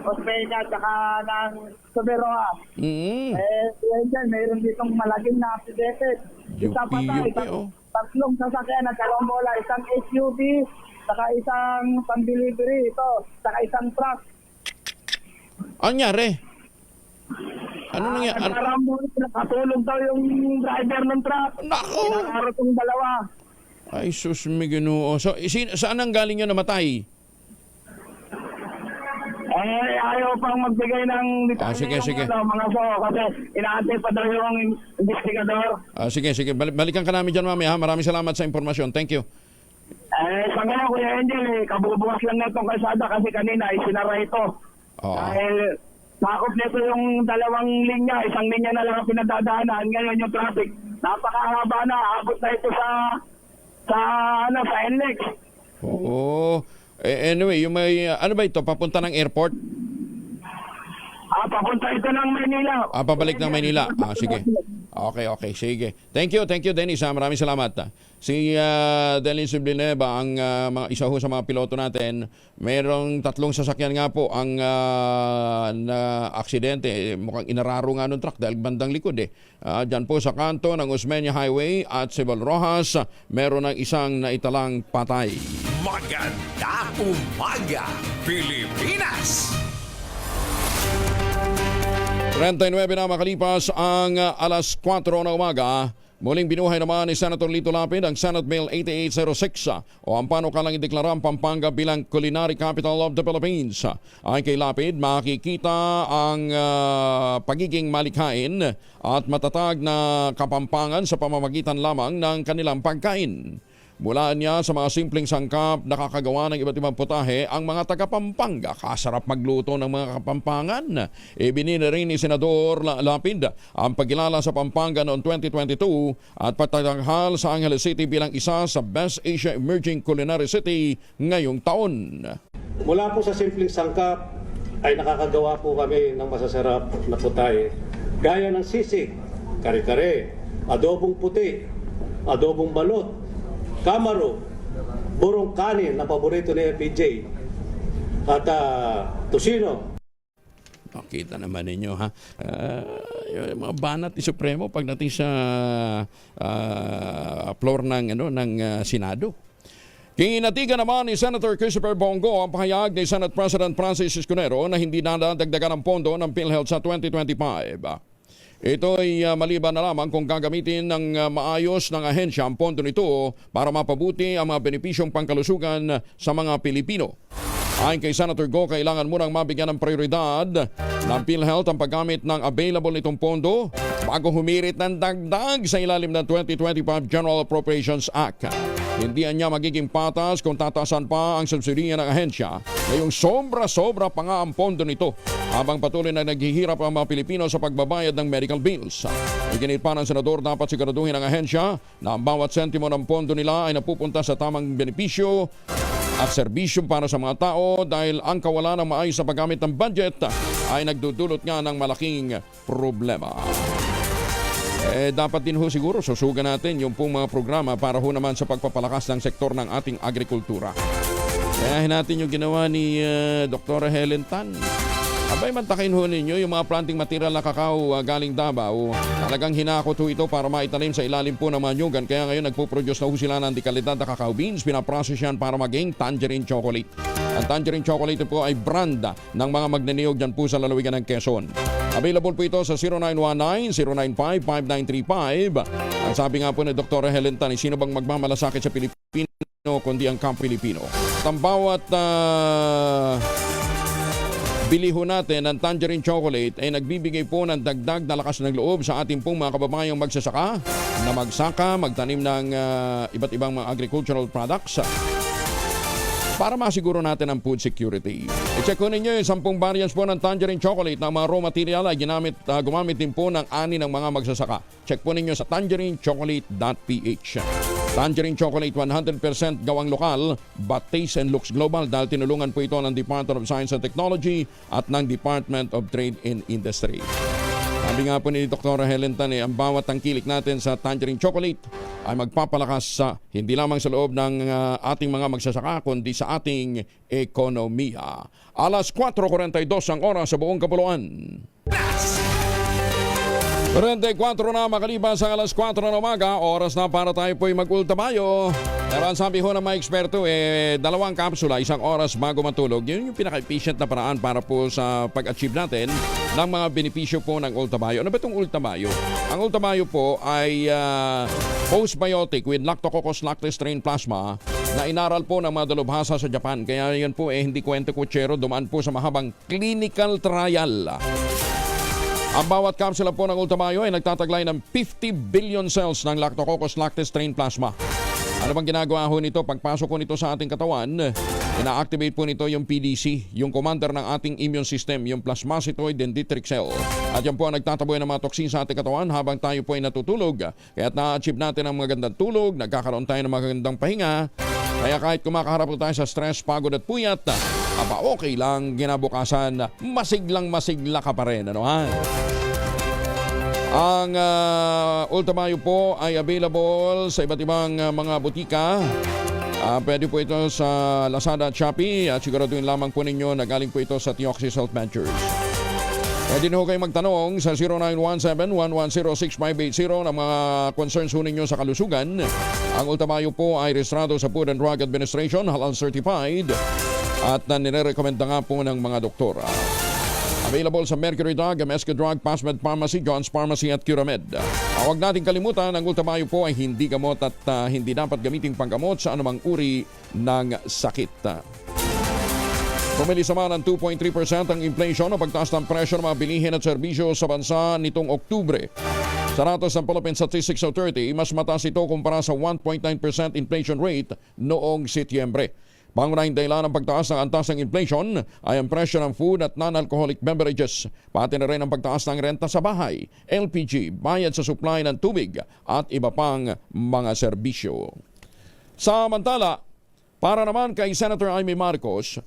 Osmeña, tsaka ng Soberoa. Kuya Angel, mayroon ditong malaging na aksidente. Isa pa tayo, tatlong sasakyan na dalawang bola, isang SUV, saka isang pan-delivery ito, saka isang truck. Anyari? Ano nangyari? Nakatulog daw yung driver ng truck. Nako! Inakarot yung dalawa. Ay, sus, may Ginoo. So, saan ang galing yun namatay? Ayaw pang magbigay ng sige. mga kasi inaantay pa daw yung investigador. Sige. Balikan ka namin dyan, mami. Maraming salamat sa impormasyon. Thank you. Sa ngayon, Kuya Angel, kabubukas lang na itong kalsada kasi kanina isinara ito. Dahil sakop nito yung dalawang linya, isang linya na lang ang pinadadaanan. Ngayon yung traffic, napakahaba na, abot na ito sa NLEX. Oo. Anyway, yung may, ano ba ito? Papunta ng airport? Papunta ito ng Manila. Pabalik ng Manila. Sige. Okay. Sige. Thank you, Dennis. Maraming salamat. Si Dennis Villanueva, ang mga isa ho sa mga piloto natin, mayroong 3 sasakyan nga po ang na aksidente. Mukhang inararo nga ng truck dahil bandang likod Diyan po sa kanto ng Osmeña Highway at Cebol Rojas, meron ng isang naitalang patay. Magandang umaga, Pilipinas! 39 na makalipas ang alas 4 na umaga. Muling binuhay naman ni Senator Lito Lapid ang Senate Bill 8806 o ang panukalang ideklarang Pampanga bilang Culinary Capital of the Philippines. Ayon kay Lapid, makikita ang pagiging malikhain at matatag na Kapampangan sa pamamagitan lamang ng kanilang pagkain. Mulaan niya sa mga simpleng sangkap nakakagawa ng iba't ibang putahe ang mga taga-Pampanga. Kasarap magluto ng mga Kapampangan. Ibinini rin ni Senador Lapid ang pagkilala sa Pampanga noong 2022 at pagtatanghal sa Angeles City bilang isa sa Best Asia Emerging Culinary City ngayong taon. Mula po sa simpleng sangkap ay nakakagawa po kami ng masasarap na putahe gaya ng sisig, kare-kare, adobong puti, adobong balot, kamaro, burong kanin na paborito ni FPJ at tosino. Nakita naman ninyo ha. Yung mga banat ni Supremo pagdating sa floor ng Senado. Kinatigan naman ni Senator Christopher Bongo ang pahayag ni Senate President Francis Escudero na hindi nadadagdagan ang pondo ng PhilHealth sa 2025. Ito ay maliban na lamang kung gagamitin ng maayos ng ahensya ang pondo nito para mapabuti ang mga benepisyong pangkalusugan sa mga Pilipino. Ayon kay Senator Go, kailangan munang mabigyan ng prioridad ng PhilHealth ang paggamit ng available nitong pondo bago humirit ng dagdag sa ilalim ng 2025 General Appropriations Act. Hindi niya magiging patas kung tatasan pa ang subsidiya ng ahensya ngayong sobra-sobra pa nga ang pondo nito habang patuloy na naghihirap ang mga Pilipino sa pagbabayad ng medical bills. Iginit pa ng Senador, dapat siguraduhin ang ahensya na ang bawat sentimo ng pondo nila ay napupunta sa tamang benepisyo at serbisyo para sa mga tao dahil ang kawalan ng maayos sa paggamit ng budget ay nagdudulot nga ng malaking problema. Dapat din ho siguro susugan natin yung pong mga programa para ho naman sa pagpapalakas ng sektor ng ating agrikultura. Kaya natin yung ginawa ni Dr. Helen Tan. Abay, mantakin ho ninyo yung mga planting material na kakao galing Davao. Talagang hinakot ho ito para maitanim sa ilalim po ng mga nyugan. Kaya ngayon nagpo-produce na ho sila ng dekalidad na kakao beans. Pinaprocess yan para maging tangerine chocolate. Ang tangerine chocolate po ay brand ng mga magnaniyog dyan po sa lalawigan ng Quezon. Available po ito sa 0919-095-5935. Ang sabi nga po ni Dr. Helen Tan, sino bang magmamalasakit sa Pilipino kundi ang Pilipino. At ang bawat bili ho natin ng tangerine chocolate ay nagbibigay po ng dagdag na lakas ng loob sa ating pong mga kababayang magsasaka na magsaka, magtanim ng iba't ibang mga agricultural products para masiguro natin ang food security. I-check ko ninyo yung 10 variants po ng tangerine chocolate na mga raw material ay gumamit din po ng ani ng mga magsasaka. Check po ninyo sa tangerinechocolate.ph. Tangerine chocolate 100% gawang lokal but taste and looks global dahil tinulungan po ito ng Department of Science and Technology at ng Department of Trade and Industry. Sabi nga po ni Dr. Helen Tan, ang bawat tangkilik natin sa tangerine chocolate ay magpapalakas sa hindi lamang sa loob ng ating mga magsasaka kundi sa ating ekonomiya. Alas 4:42 ang oras sa buong kapuluan. 34 na makalipas ang alas 4 ng umaga, oras na para tayo po'y mag-ultamayo. Pero ang sabi ho ng mga eksperto, 2 kapsula, 1 oras bago matulog. Yun yung pinaka-efficient na paraan para po sa pag-achieve natin ng mga benepisyo po ng ultamayo. Ano ba itong ultamayo? Ang ultamayo po ay postbiotic with Lactococcus lactis strain plasma na inaral po ng mga dalubhasa sa Japan. Kaya yan po hindi kwento kutsero, dumaan po sa mahabang clinical trial. Ang bawat kapsula po ng ultamayo ay nagtataglay ng 50 billion cells ng Lactococcus lactis strain plasma. Ano bang ginagawa ho nito? Pagpasok ko nito sa ating katawan, ina-activate po nito yung PDC, yung commander ng ating immune system, yung plasmacytoid dendritic cell. At yan po ang nagtataboy ng mga toksin sa ating katawan habang tayo po ay natutulog. Kaya na-achieve natin ang magandang tulog, nagkakaroon tayo ng magandang pahinga. Kaya kahit kumakaharap po tayo sa stress, pagod at puyat, okay lang, ginabukasan, masiglang-masigla ka pa rin. Ano ha? Ang ultamayo po ay available sa iba't ibang mga butika. Pwede po ito sa Lazada at Shopee at siguraduhin lamang po ninyo na galing po ito sa Theoxis Health Ventures. Pwede na ho kayo magtanong sa 0917-110-6580 ng mga concerns ho ninyo sa kalusugan. Ang ultamayo po ay rehistrado sa Food and Drug Administration, halal certified at nire-recommenda nga po ng mga doktor. Available sa Mercury Drug, MSK Drug, Pasmed Pharmacy, John's Pharmacy at Curamed. Huwag natin kalimutan, ang Ultamayo po ay hindi gamot at hindi dapat gamiting panggamot sa anumang uri ng sakit. Pumili sama ng 2.3% ang inflation o pagtaas ng presyo ng mga bilihin at serbisyo sa bansa nitong Oktubre. Sa datos ng Philippine Statistics Authority, mas mataas ito kumpara sa 1.9% inflation rate noong Setyembre. Pangunahing dahilan ng pagtaas ng antas ng inflation ay ang presyo ng food at non-alcoholic beverages, pati na rin ang pagtaas ng renta sa bahay, LPG, bayad sa supply ng tubig at iba pang mga serbisyo. Samantala, para naman kay Senator Amy Marcos,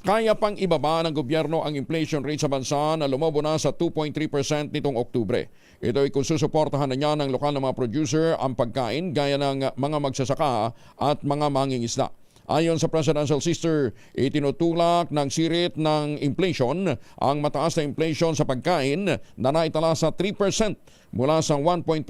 kaya pang ibaba ng gobyerno ang inflation rate sa bansa na lumobo na sa 2.3% nitong Oktubre. Ito ay kung susuportahan na niya ng lokal na mga producer ang pagkain gaya ng mga magsasaka at mga mangingisda. Ayon sa presidential sister, itinutulak ng sirit ng inflation ang mataas na inflation sa pagkain na naitala sa 3% mula sa 1.4%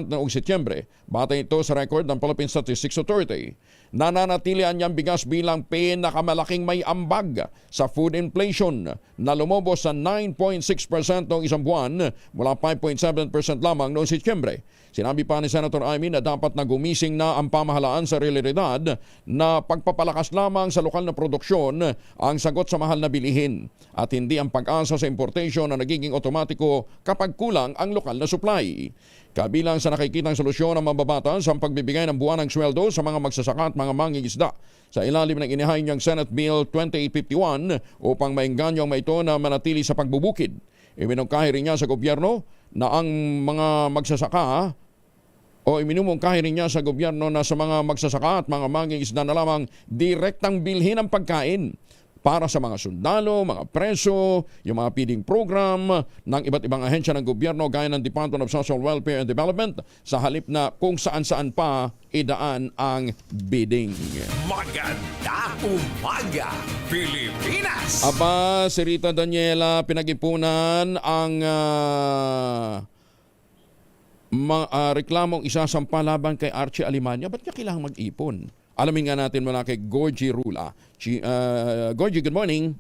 noong Setyembre. Batay ito sa record ng Philippine Statistics Authority. Nananatili ang niyang bigas bilang pinakamalaking may ambag sa food inflation na lumobo sa 9.6% noong isang buwan mula 5.7% lamang noong Setyembre. Sinabi pa ni Senator Amy na dapat na gumising na ang pamahalaan sa realidad na pagpapalakas lamang sa lokal na produksyon ang sagot sa mahal na bilihin at hindi ang pag-asa sa importation na nagiging otomatiko kapag kulang ang lokal na supply. Kabilang sa nakikitang solusyon ng mababatas ang pagbibigay ng buwanang sweldo sa mga magsasaka at mga mangingisda sa ilalim ng inihain niyang Senate Bill 2851 upang maengganyo ang ito na manatili sa pagbubukid. Iminungkahi rin niya sa gobyerno na ang mga magsasaka iminumungkahi rin niya sa gobyerno na sa mga magsasaka at mga mangingisda na lamang direktang bilhin ang pagkain para sa mga sundalo, mga preso, yung mga feeding program ng iba't ibang ahensya ng gobyerno gaya ng Department of Social Welfare and Development sa halip na kung saan-saan pa idaan ang bidding. Maganda umaga, Pilipinas! Aba, si Rita Daniela, pinag-ipunan ang reklamong isasampa laban kay Archie Alimanya. Ba't niya kailangang mag-ipon? Alamin nga natin mula kay Gorgie Rula. Gorgie, good morning.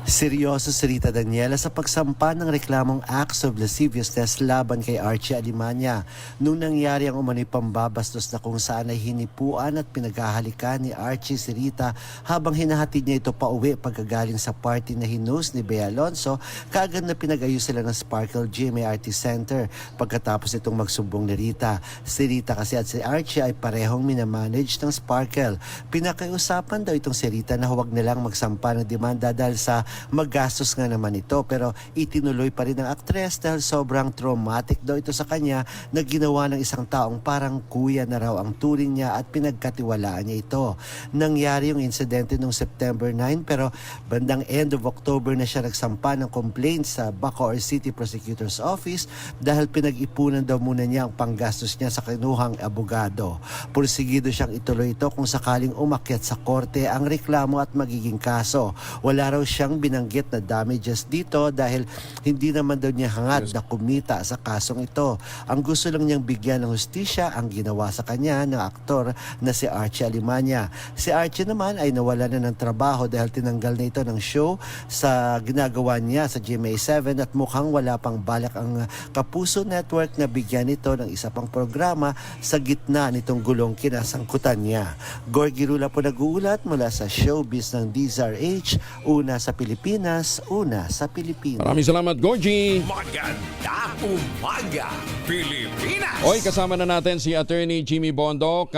Seryoso si Rita Daniela sa pagsampa ng reklamong acts of lasciviousness laban kay Archie Alimanya nung nangyari ang umano'y pambabastos na kung saan ay hinipuan at pinaghahalikan ni Archie si Rita habang hinahatid niya ito pauwi pagkagaling sa party na hinost ni Bea Alonzo. Kaagad na pinag-ayos sila ng Sparkle GMART Center pagkatapos itong magsumbong ni Rita. Si Rita kasi at si Archie ay parehong minamanage ng Sparkle. Pinakiusapan daw itong si Rita na huwag nilang magsampa ng demanda dahil sa maggastos nga naman ito, pero itinuloy pa rin ng aktres dahil sobrang traumatic daw ito sa kanya na ginawa ng isang taong parang kuya na raw ang turing niya at pinagkatiwalaan niya ito. Nangyari yung insidente noong September 9 pero bandang end of October na siya nagsampa ng complaint sa Bacoor City Prosecutor's Office dahil pinag-ipunan daw muna niya ang panggastos niya sa kinuhang abogado. Pursigido siyang ituloy ito kung sakaling umakyat sa korte ang reklamo at magiging kaso. Wala raw siyang binanggit na damages dito dahil hindi naman daw niya hangad na kumita sa kasong ito. Ang gusto lang niyang bigyan ng hustisya ang ginawa sa kanya ng aktor na si Archie Alimanya. Si Archie naman ay nawala na ng trabaho dahil tinanggal na ito ng show sa ginagawa niya sa GMA7 at mukhang wala pang balak ang Kapuso Network na bigyan ito ng isa pang programa sa gitna nitong gulong kinasangkutan niya. Gorgie Rula po nag-uulat mula sa showbiz ng DZRH, una sa Pilipinas, una sa Pilipinas. Maraming salamat, Gorgie. Maganda umaga, Pilipinas! Oy, kasama na natin si Attorney Jimmy Bondoc.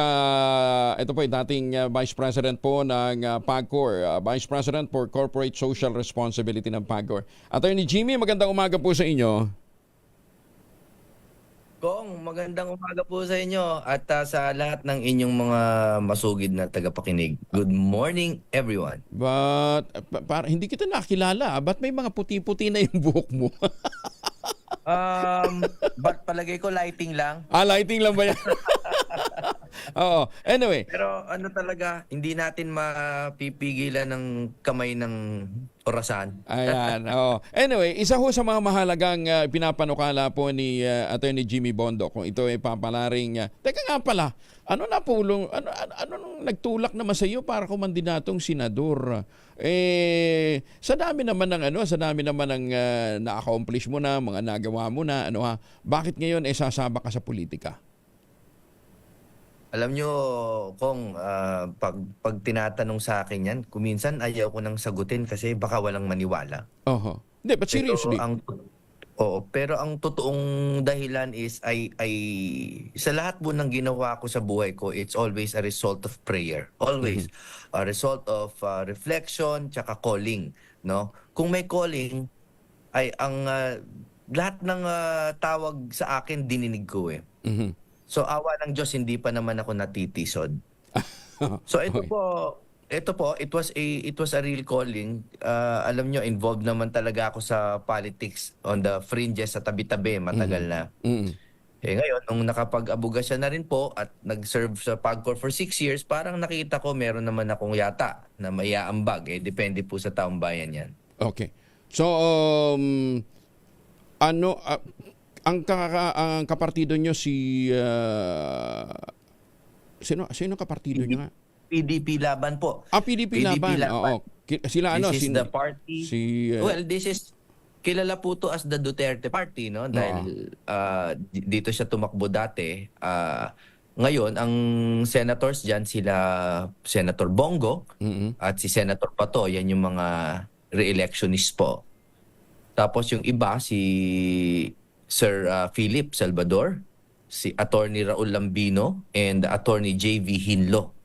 Ito po ay dating Vice President po ng PAGCOR, Vice President for Corporate Social Responsibility ng PAGCOR. Attorney Jimmy, magandang umaga po sa inyo. Kong, magandang umaga po sa inyo at sa lahat ng inyong mga masugid na tagapakinig. Good morning, everyone. But hindi kita nakilala. Ba't may mga puti-puti na yung buhok mo? Ba't palagay ko lighting lang? Lighting lang ba yan? Oo. Anyway. Pero ano talaga, hindi natin mapipigilan ng kamay ng orasan. Ayan. Anyway, isa ho sa mga mahalagang pinapanukala po ni Attorney Jimmy Bondoc kung ito ay papalaring. Teka nga pala, Ano nung nagtulak naman sa iyo para kumandidatong senador? Sa dami naman ng na-accomplish mo na, mga nagawa mo na, bakit ngayon sasabak ka sa politika? Alam nyo, Kong, pag tinatanong sa akin yan, kuminsan ayaw ko nang sagutin kasi baka walang maniwala. Hindi, but seriously. Pero ang totoong dahilan is ay sa lahat po ng ginawa ko sa buhay ko, it's always a result of prayer. Always. A result of reflection tsaka calling, no? Kung may calling ay ang lahat ng tawag sa akin dininig ko eh. So awa ng Diyos, hindi pa naman ako natitisod. So ito po, it was a real calling. Alam nyo, involved naman talaga ako sa politics on the fringes sa tabi-tabi, matagal na. Ngayon, nung nakapag-abugasya na rin po at nag-serve sa PAGCOR for 6 years, parang nakita ko meron naman akong yata na maiaambag. Depende po sa taong bayan yan. Okay. So, ang kapartido nyo si... Sino kapartido nyo nga? PDP Laban po. PDP Laban. Oo. Sila This is the party. Well, this is kilala po to as the Duterte Party, no? Dahil dito siya tumakbo dati. Ngayon, ang senators diyan sila Senator Bongo at si Senator Pato, yan yung mga re-electionist po. Tapos yung iba si Sir Philip Salvador, si Attorney Raul Lambino and Attorney JV Hinlo.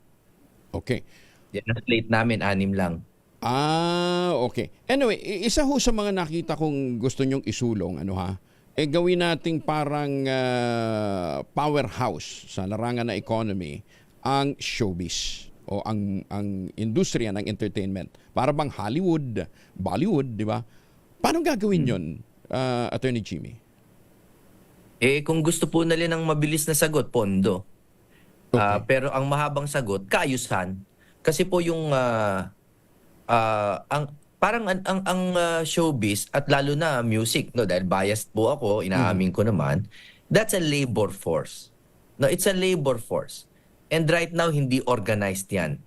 Okay. Yan ang slate namin, 6 lang. Okay. Anyway, isa ho sa mga nakita kong gusto nyong isulong, gawin nating parang powerhouse sa larangan na economy ang showbiz o ang industriya ng entertainment. Para bang Hollywood, Bollywood, di ba? Paano gagawin yon, Attorney Jimmy? Kung gusto po nila ng mabilis na sagot, pondo. Pero ang mahabang sagot, kaayusan. Kasi po yung ang showbiz at lalo na music, no, dahil biased po ako, inaamin ko naman, that's a labor force. No, it's a labor force. And right now hindi organized 'yan.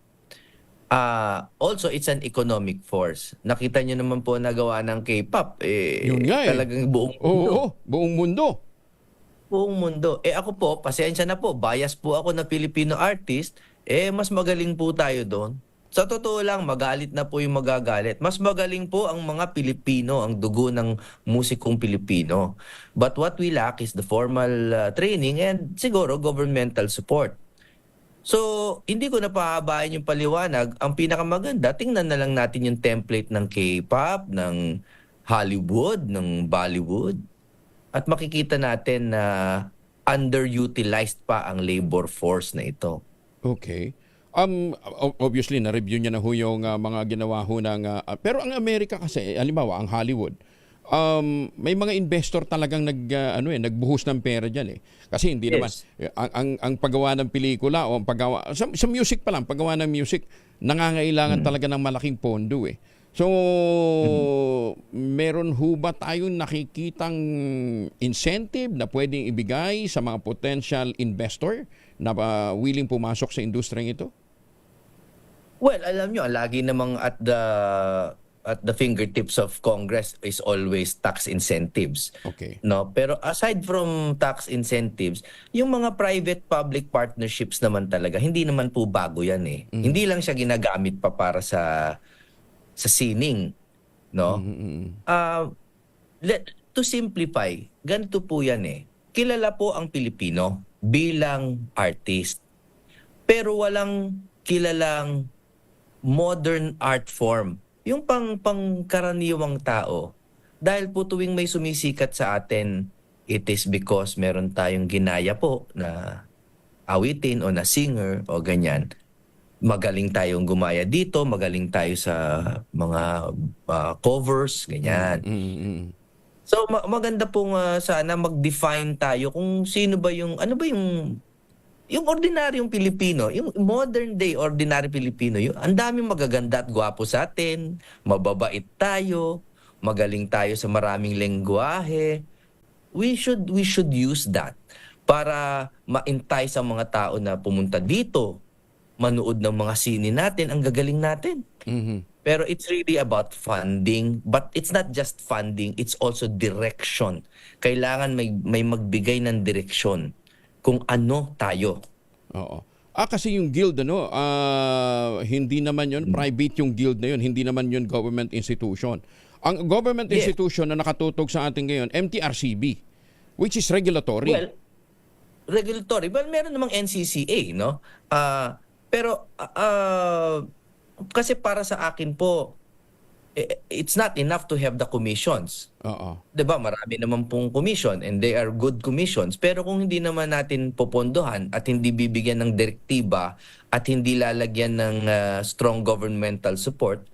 Also it's an economic force. Nakita niyo naman po nagawa ng K-pop talagang buong mundo. Buong mundo. Buong mundo. Ako po, pasensya na po, bias po ako na Filipino artist, mas magaling po tayo doon. Sa totoo lang, magalit na po yung magagalit. Mas magaling po ang mga Pilipino, ang dugo ng musikong Pilipino. But what we lack is the formal training and siguro governmental support. So, hindi ko na pahabain yung paliwanag. Ang pinakamaganda, tingnan na lang natin yung template ng K-pop, ng Hollywood, ng Bollywood. At makikita natin na underutilized pa ang labor force na ito. Okay. Obviously, na-review niya na ho yung mga ginawa ho ng... pero ang Amerika kasi, halimbawa, ang Hollywood, may mga investor talagang nagbuhos ng pera diyan Kasi hindi naman ang paggawa ng pelikula o ang paggawa sa music pa lang, paggawa ng music nangangailangan talaga ng malaking pondo So, meron ho ba tayong nakikitang incentive na pwedeng ibigay sa mga potential investor na willing pumasok sa industriyang ito? Well, alam nyo, lagi namang at the fingertips of Congress is always tax incentives. Okay. No, pero aside from tax incentives, yung mga private-public partnerships naman talaga, hindi naman po bago yan Hindi lang siya ginagamit pa para sa sining, no? To simplify, ganito po yan Kilala po ang Pilipino bilang artist. Pero walang kilalang modern art form. Yung pangkaraniwang tao, dahil po tuwing may sumisikat sa atin, it is because meron tayong ginaya po na awitin o na singer o ganyan. Magaling tayong gumaya dito, magaling tayo sa mga covers, ganyan. So maganda pong sana mag-define tayo kung sino ba yung, ano ba yung ordinaryong Pilipino, yung modern day ordinary Pilipino, ang daming magaganda at gwapo sa atin, mababait tayo, magaling tayo sa maraming lengguwahe. We should use that para ma-entice sa mga tao na pumunta dito, manood ng mga sine natin, ang gagaling natin. Pero it's really about funding, but it's not just funding, it's also direction. Kailangan may magbigay ng direksyon kung ano tayo. Oo. Kasi yung guild, hindi naman yun, private yung guild na yun, hindi naman yun government institution. Ang government institution na nakatutok sa atin ngayon, MTRCB, which is regulatory. Well, regulatory. Well, meron namang NCCA, no? Pero kasi para sa akin po, it's not enough to have the commissions. Diba? Marami naman pong commission and they are good commissions. Pero kung hindi naman natin popondohan at hindi bibigyan ng direktiba at hindi lalagyan ng strong governmental support,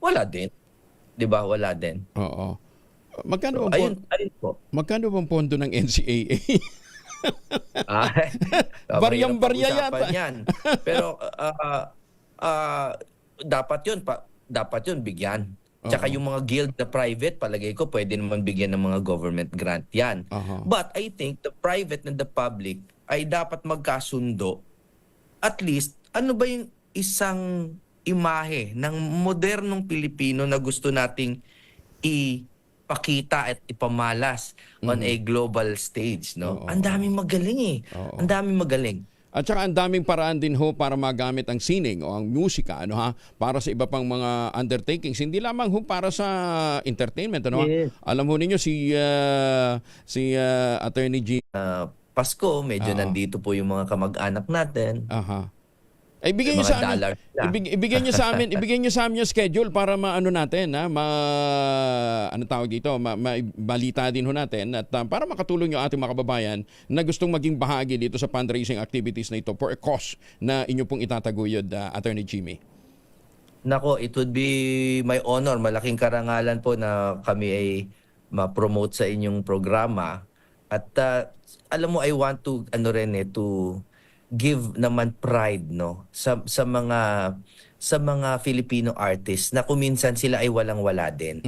wala din. Diba? Wala din. Magkano so, ayun po. Magkano bang pondo ng NCAA? Baryang-barya yata. Yan. Pero dapat yun bigyan. Tsaka yung mga guild na private, palagay ko pwede naman bigyan ng mga government grant yan. But I think the private and the public ay dapat magkasundo. At least, ano ba yung isang imahe ng modernong Pilipino na gusto nating ipakita at ipamalas on a global stage, no? Ang daming magaling Ang daming magaling. At saka ang daming paraan din ho para magamit ang sining o ang musika para sa iba pang mga undertakings, hindi lamang ho para sa entertainment, Yes. Alam ho ninyo si Attorney G. Pasko, medyo nandito po yung mga kamag-anak natin. Ibigay niyo sa amin. Ibigay niyo sa amin yung schedule para maano natin, ano tawag dito, balita din ho natin at para makatulong yung ating mga kababayan na gustong maging bahagi dito sa fundraising activities na ito for a cause na inyo pong itataguyod, Attorney Jimmy. Nako, it would be my honor, malaking karangalan po na kami ay ma-promote sa inyong programa. At alam mo, I want to to give naman pride sa mga Filipino artists na kuminsan sila ay walang-wala din.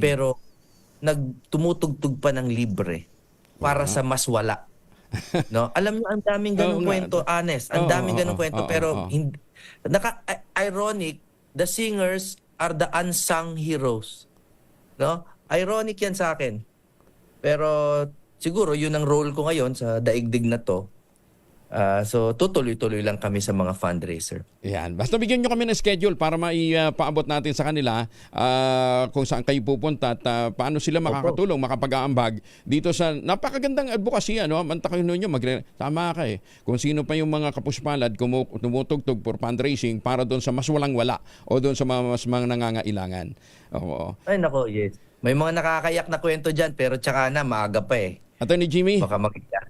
Pero tumutugtug pa ng libre para sa mas wala. Alam niyo, ang daming ganung kwento, honest. Ang daming ganung kwento pero ironic, the singers are the unsung heroes. Ironic yan sa akin. Pero siguro yun ang role ko ngayon sa daigdig na to. So tutuloy-tuloy lang kami sa mga fundraiser. Yan. Basta bigyan nyo kami ng schedule para maipaabot natin sa kanila kung saan kayo pupunta at paano sila makakatulong, makapag-aambag dito sa napakagandang advocacy. Mantakay ninyo, tama ka kung sino pa yung mga kapuspalad tumutugtog for fundraising para doon sa mas walang-wala o doon sa mas mga nangangailangan. Ay nako, yes. May mga nakakayak na kwento dyan pero tsaka na maaga pa Attorney Jimmy, baka makita.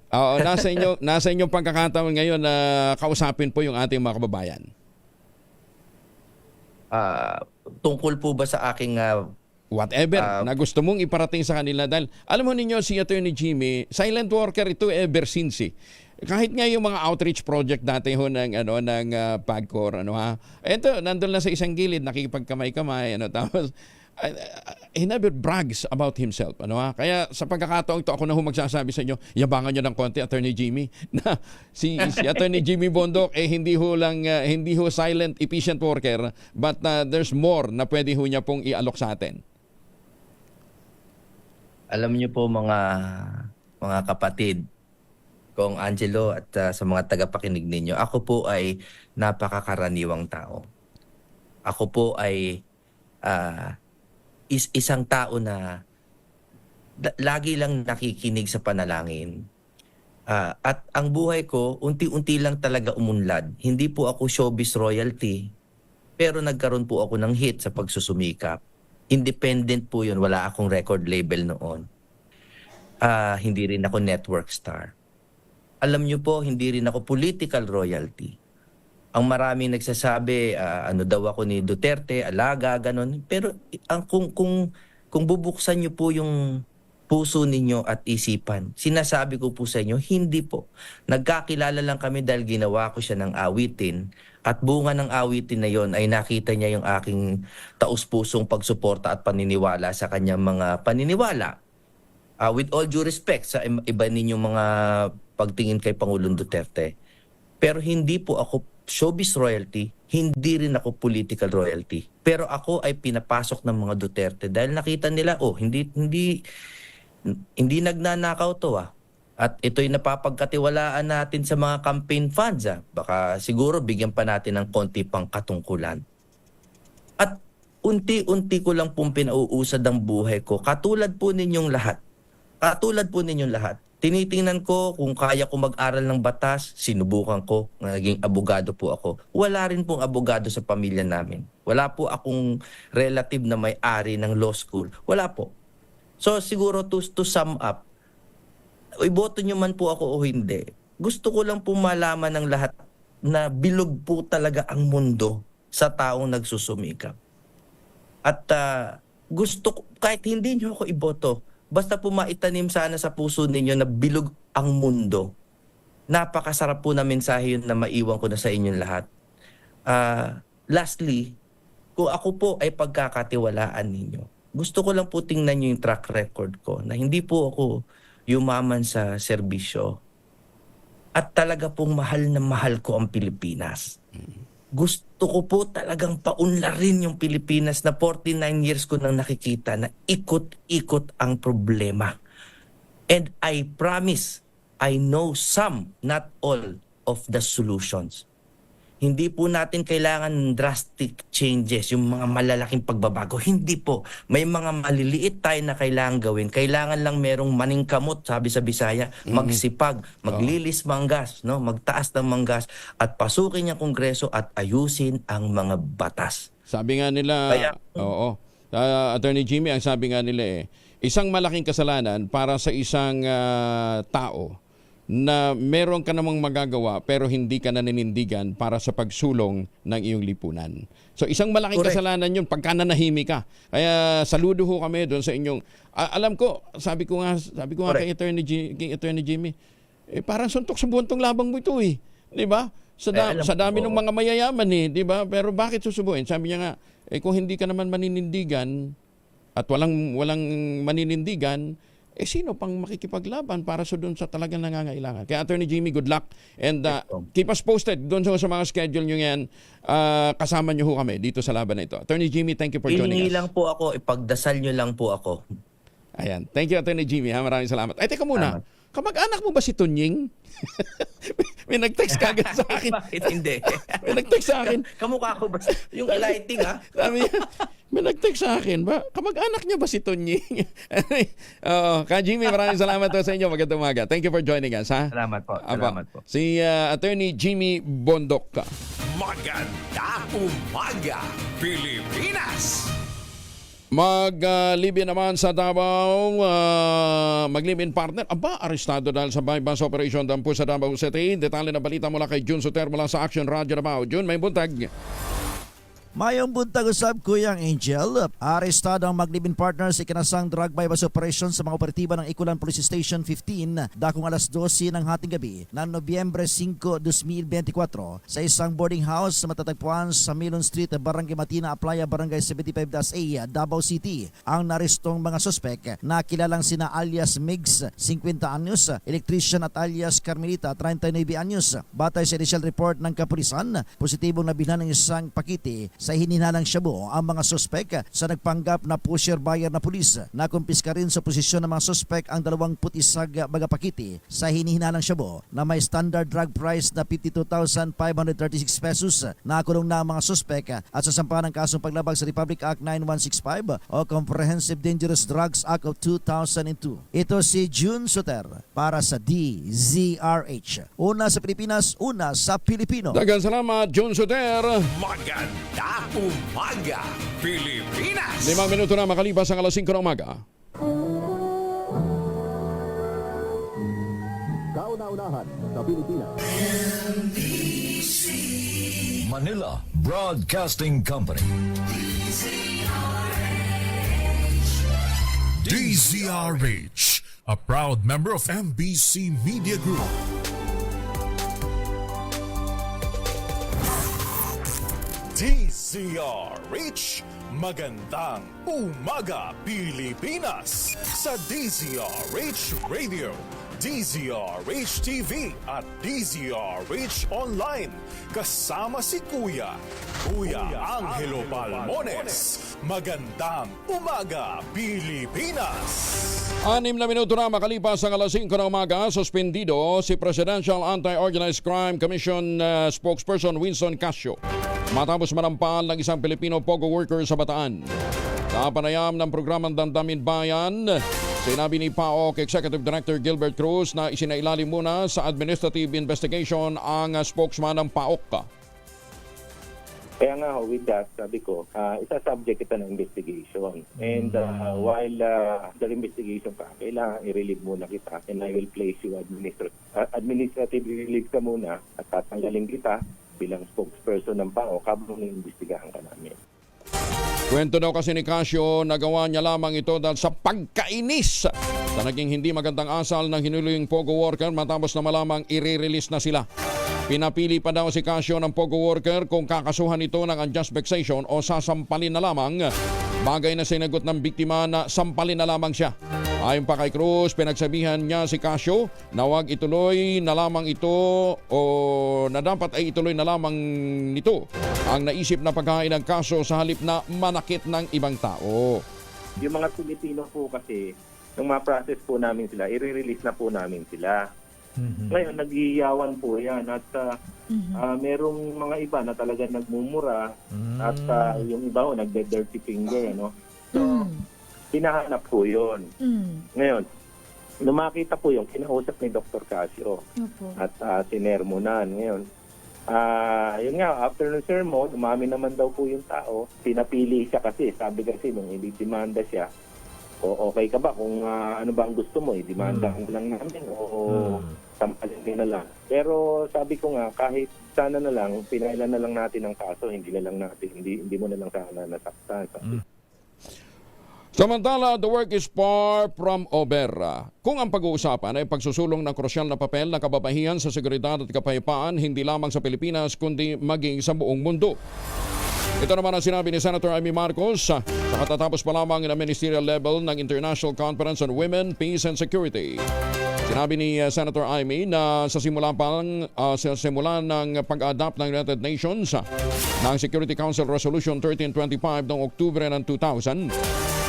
nasa inyong pagkakataon ngayon na kausapin po yung ating mga kababayan. Tungkol po ba sa aking whatever na gusto mong iparating sa kanila dahil alam mo ninyo si Attorney Jimmy, silent worker ito ever since Kahit nga yung mga outreach project dati ho ng PAGCOR Ito nandun lang sa isang gilid nakikipagkamay-kamay tapos he never brags about himself. Kaya sa pagkakataong ito, ako na magsasabi sa inyo, yabangan nyo ng konti, Attorney Jimmy, na si Attorney Jimmy Bondok, hindi ho silent, efficient worker, but there's more na pwede ho niya pong ialok sa atin. Alam niyo po mga kapatid, Kong Angelo at sa mga tagapakinig ninyo, ako po ay napakakaraniwang tao. Ako po ay isang tao na lagi lang nakikinig sa panalangin. At ang buhay ko, unti-unti lang talaga umunlad. Hindi po ako showbiz royalty, pero nagkaroon po ako ng hit sa pagsusumikap. Independent po yun, wala akong record label noon. Hindi rin ako network star. Alam niyo po, hindi rin ako political royalty. Ang maraming nagsasabi, daw ako ni Duterte, alaga, ganon. Pero kung bubuksan niyo po yung puso ninyo at isipan, sinasabi ko po sa inyo, hindi po. Nagkakilala lang kami dahil ginawa ko siya ng awitin. At bunga ng awitin na yon ay nakita niya yung aking taus-pusong pagsuporta at paniniwala sa kanyang mga paniniwala. With all due respect sa iba ninyong mga pagtingin kay Pangulong Duterte. Pero hindi po ako showbiz royalty, hindi rin ako political royalty. Pero ako ay pinapasok ng mga Duterte dahil nakita nila, hindi nagnanakaw to At ito'y napapagkatiwalaan natin sa mga campaign funds. Baka siguro bigyan pa natin ng konti pang katungkulan. At unti-unti ko lang pong pinauusad ang buhay ko. Katulad po ninyong lahat. Tinitingnan ko kung kaya ko mag-aral ng batas, sinubukan ko, naging abogado po ako. Wala rin pong abogado sa pamilya namin. Wala po akong relative na may-ari ng law school. Wala po. So siguro to sum up, iboto nyo man po ako o hindi, gusto ko lang po malaman ng lahat na bilog po talaga ang mundo sa taong nagsusumikap. At gusto ko, kahit hindi nyo ako iboto, basta po maitanim sana sa puso ninyo na bilog ang mundo. Napakasarap po na mensahe yun na maiwan ko na sa inyong lahat. Lastly, kung ako po ay pagkakatiwalaan ninyo, gusto ko lang po tingnan nyo yung track record ko na hindi po ako yumaman sa serbisyo. At talaga pong mahal na mahal ko ang Pilipinas. Gusto ko po talagang paunlarin yung Pilipinas na 49 years ko nang nakikita na ikot-ikot ang problema. And I promise, I know some, not all, of the solutions. Hindi po natin kailangan drastic changes, yung mga malalaking pagbabago. Hindi po. May mga maliliit tayo na kailangan gawin. Kailangan lang merong maningkamot, sabi sa Bisaya, magsipag, maglilis manggas, no? Magtaas ng manggas at pasukin yung Kongreso at ayusin ang mga batas. Sabi nga nila, Attorney Jimmy, ang sabi nga nila isang malaking kasalanan para sa isang tao na meron ka namang magagawa pero hindi ka naninindigan para sa pagsulong ng iyong lipunan. So isang malaking kasalanan yun pagka nanahimik ka. Kaya saludo ho kami doon sa inyong alam ko, sabi ko nga kay Attorney Jimmy, parang suntok sa buntong labang mo ito 'di ba? Sa dami ng mga mayayaman 'di ba? Pero bakit susubuin? Sabi niya nga, kung hindi ka naman maninindigan at walang maninindigan, sino pang makikipaglaban para doon sa talagang nangangailangan? Kaya Attorney Jimmy, good luck. And keep us posted doon sa mga schedule nyo yan. Kasama nyo ho kami dito sa laban na ito. Attorney Jimmy, thank you for joining us. Hihingi lang po ako, ipagdasal nyo lang po ako. Ayan. Thank you, Attorney Jimmy. Maraming salamat. Ay, teka muna. Kamag-anak mo ba si Tunying? May nag-text kagad sa akin. Bakit hindi? May nag-text sa akin. Kamukha ko ba? Yung lighting Sabi niya, may nag-text sa akin ba? Kamag-anak niya ba si Tunying? Ka Jimmy, maraming salamat sa inyo. Magandang umaga. Thank you for joining us. Salamat po. Salamat po. Si Attorney Jimmy Bondok. Maganda umaga, Pilipinas! Mag-live-in naman sa Davao, mag-live-in partner. Arestado dahil sa bypass operation dampu sa Davao City. Detalye na balita mula kay Jun Soter mula sa Action Radio Davao. Jun, may buntag. Mayong buntag usab Kuyang Angel. Arestado ang mag-live-in partner sa ikinasang drug bypass operation sa mga operatiba ng Ikulan Police Station 15 dakong alas 12 ng hating gabi ng Nobyembre 5, 2024 sa isang boarding house sa matatagpuan sa Milon Street, Barangay Matina, Aplaya, Barangay 75-A, Davao City. Ang narestong mga suspek na kilalang sina alias Migs, 50 anyos, electrician at alias Carmelita, 39 anyos. Batay sa initial report ng kapulisan, positibong nabilhan ng isang pakiti sa hininalang shabu ang mga suspek sa nagpanggap na pusher buyer na pulis. Nakumpiska rin sa posisyon ng mga suspek ang 21 baga pakiti sa hinihinalang shabu na may standard drug price na 52,536 pesos. Nakulong na ang mga suspek at sasampahan ng kasong paglabag sa Republic Act 9165 o Comprehensive Dangerous Drugs Act of 2002. Ito si June Soter para sa DZRH. Una sa Pilipinas, una sa Pilipino. Daghang salamat, June Soter. Maganda umaga, Pilipinas! 5 minuto na makalipas ang alas 5 ng umaga. Kauna-unahan sa Pilipinas. Manila Broadcasting Company. DZRH, a proud member of MBC Media Group. DZRH, magandang umaga Pilipinas sa DZRH Radio, DZRH TV at DZRH Online. Kasama si Kuya Angelo Palmones. Magandang umaga, Pilipinas! 6 na minuto na makalipas ang alas 5 ng umaga, suspendido si Presidential Anti-Organized Crime Commission spokesperson Winston Casio matapos manampal ng isang Pilipino POGO worker sa Bataan. Sa panayam ng programang Damdamin Bayan, sinabi ni PAOK Executive Director Gilbert Cruz na isinailalim muna sa administrative investigation ang spokesman ng PAOK. Kaya nga with that, sabi ko, isa-subject kita ng investigation. And while the investigation pa, kailangan i-relieve muna kita and I will place you administrative relief ka muna at tatanggalin kita bilang spokesperson ng PAOK habang naiimbestigahan ka namin. Kwento daw kasi ni Casio, nagawa niya lamang ito dahil sa pagkainis sa naging hindi magandang asal ng hinuling POGO worker matapos na malamang i-release na sila. Pinapili pa daw si Casio ng POGO worker kung kakasuhan ito ng unjust vexation o sasampalin na lamang. Bagay na sinagot ng biktima na sampalin na lamang siya. Ayon pa kay Cruz, pinagsabihan niya si Casio na huwag ituloy na lamang ito o na dapat ay ituloy na lamang nito ang naisip na paghain ng kaso sa halip na manakit ng ibang tao. Yung mga Pilipino po kasi, nung ma-process po namin sila, i-release na po namin sila. Ngayon, nag-iiyawan po yan at merong mga iba na talaga nagmumura at yung iba po nagde-dirty finger. So, hinahanap po yun. Ngayon, nung makita po yung kinausap ni Dr. Casio at sinermonan. Ngayon, yun nga, after ng sermon, umami naman daw po yung tao. Pinapili siya kasi, sabi kasi nung i-demanda siya, o okay ka ba kung ano ba ang gusto mo, i-demanda lang namin o sampalin na lang. Pero sabi ko nga, kahit sana na lang, pinailan na lang natin ang kaso, hindi mo na lang sana nasaktan. Samantala, the work is far from over. Kung ang pag-uusapan ay pagsusulong ng krusyal na papel na kababahihan sa seguridad at kapayapaan, hindi lamang sa Pilipinas kundi maging sa buong mundo. Ito naman ang sinabi ni Senator Amy Marcos sa katatapos pa lamang na ministerial level ng International Conference on Women, Peace and Security. Sinabi ni Senator Amy na sa simula ng pag-adapt ng United Nations ng Security Council Resolution 1325 noong Oktubre ng 2000,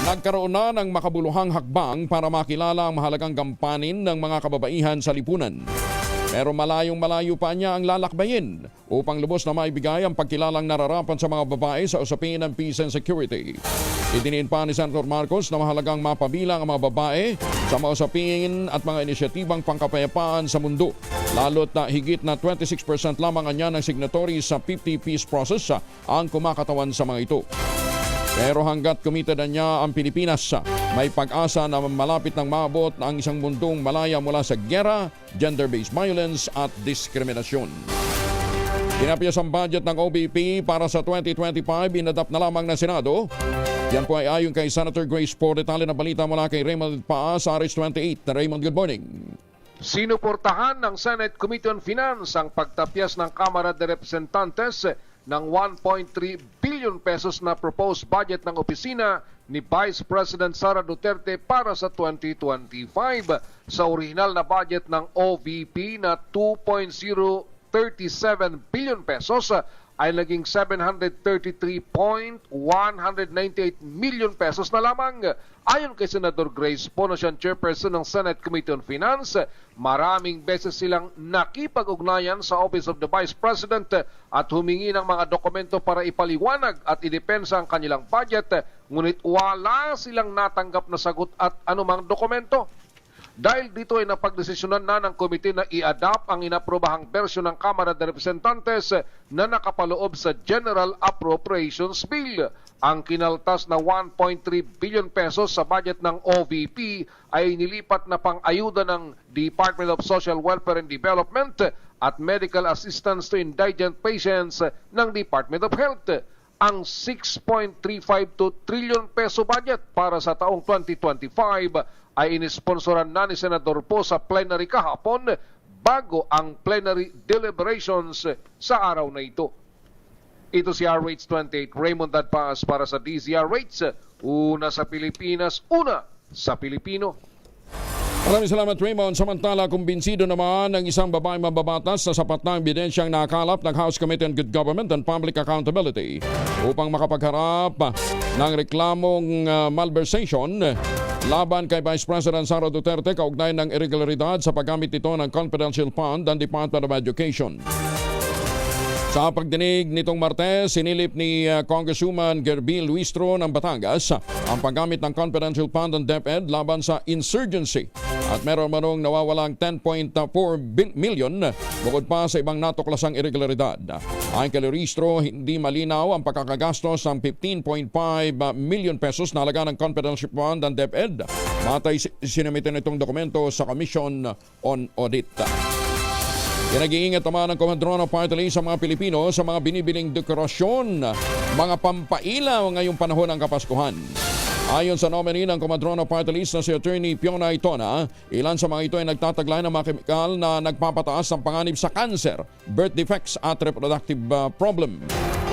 nagkaroon na ng makabuluhang hakbang para makilala ang mahalagang gampanin ng mga kababaihan sa lipunan. Pero malayong-malayo pa niya ang lalakbayin upang lubos na maibigay ang pagkilalang nararapat sa mga babae sa usapin ng peace and security. Idiniin pa ni Senator Marcos na mahalagang mapabilang ang mga babae sa mga usapin at mga inisyatibang pangkapayapaan sa mundo. Lalo't na higit na 26% lamang anya ng signatories sa 50 peace process ang kumakatawan sa mga ito. Pero hanggat committed niya ang Pilipinas, may pag-asa na malapit nang maabot ang isang mundong malaya mula sa giyera, gender-based violence at diskriminasyon. Pinapiyas ang budget ng OBP para sa 2025, inadapt na lamang ng Senado. Yan po ay ayon kay Senator Grace Poe. Detalye na balita mula kay Raymond Paa sa RH28. Raymond, good morning. Sinuportahan ng Senate Committee on Finance ang pagtapyas ng Kamara de Representantes ng 1.3 billion pesos na proposed budget ng opisina ni Vice President Sara Duterte para sa 2025. Sa orihinal na budget ng OVP na 2.037 billion pesos ay naging 733.198 million pesos na lamang. Ayon kay Senator Grace Poe, na siyang chairperson ng Senate Committee on Finance, maraming beses silang nakipag-ugnayan sa Office of the Vice President at humingi ng mga dokumento para ipaliwanag at idepensa ang kanilang budget, ngunit wala silang natanggap na sagot at anumang dokumento. Dahil dito ay napagdesisyonan na ng komite na i-adapt ang inaprobahang bersyon ng Kamara de Representantes na nakapaloob sa General Appropriations Bill. Ang kinaltas na 1.3 billion pesos sa budget ng OVP ay nilipat na pang-ayuda ng Department of Social Welfare and Development at Medical Assistance to Indigent Patients ng Department of Health. Ang 6.352 trillion peso budget para sa taong 2025 ay inisponsoran na ni Senador Poe sa plenary kahapon bago ang plenary deliberations sa araw na ito. Ito si RH28 Raymond Dadpaas para sa DZRH. Una sa Pilipinas, una sa Pilipino. Maraming salamat, Raymond. Samantala, kumbinsido naman ng isang babaeng mababatas sa sapat na ebidensyang nakalap ng House Committee on Good Government and Public Accountability upang makapagharap ng reklamong malversation laban kay Vice President Sara Duterte kaugnay ng irregularidad sa paggamit nito ng confidential fund ng Department of Education. Sa pagdinig nitong Martes, sinilip ni Congresswoman Gerby Luistro ng Batangas ang paggamit ng confidential fund ng DepEd laban sa insurgency at meron manong nawawalang 10.4 million bukod pa sa ibang natuklasang irregularidad. Ayon kay Luistro, hindi malinaw ang pagkakagastos ng 15.5 million pesos na halaga ng confidential fund ng DepEd. Matay sinamitin itong dokumento sa Commission on Audit. Pinag-iingat naman ng Komandrona Party List sa mga Pilipino sa mga binibiling dekorasyon, mga pampailaw ngayong panahon ng Kapaskuhan. Ayon sa nominee ng Komandrona Party List na si Attorney Piona Itona, ilan sa mga ito ay nagtataglay ng mga kemikal na nagpapataas ng panganib sa cancer, birth defects at reproductive problem.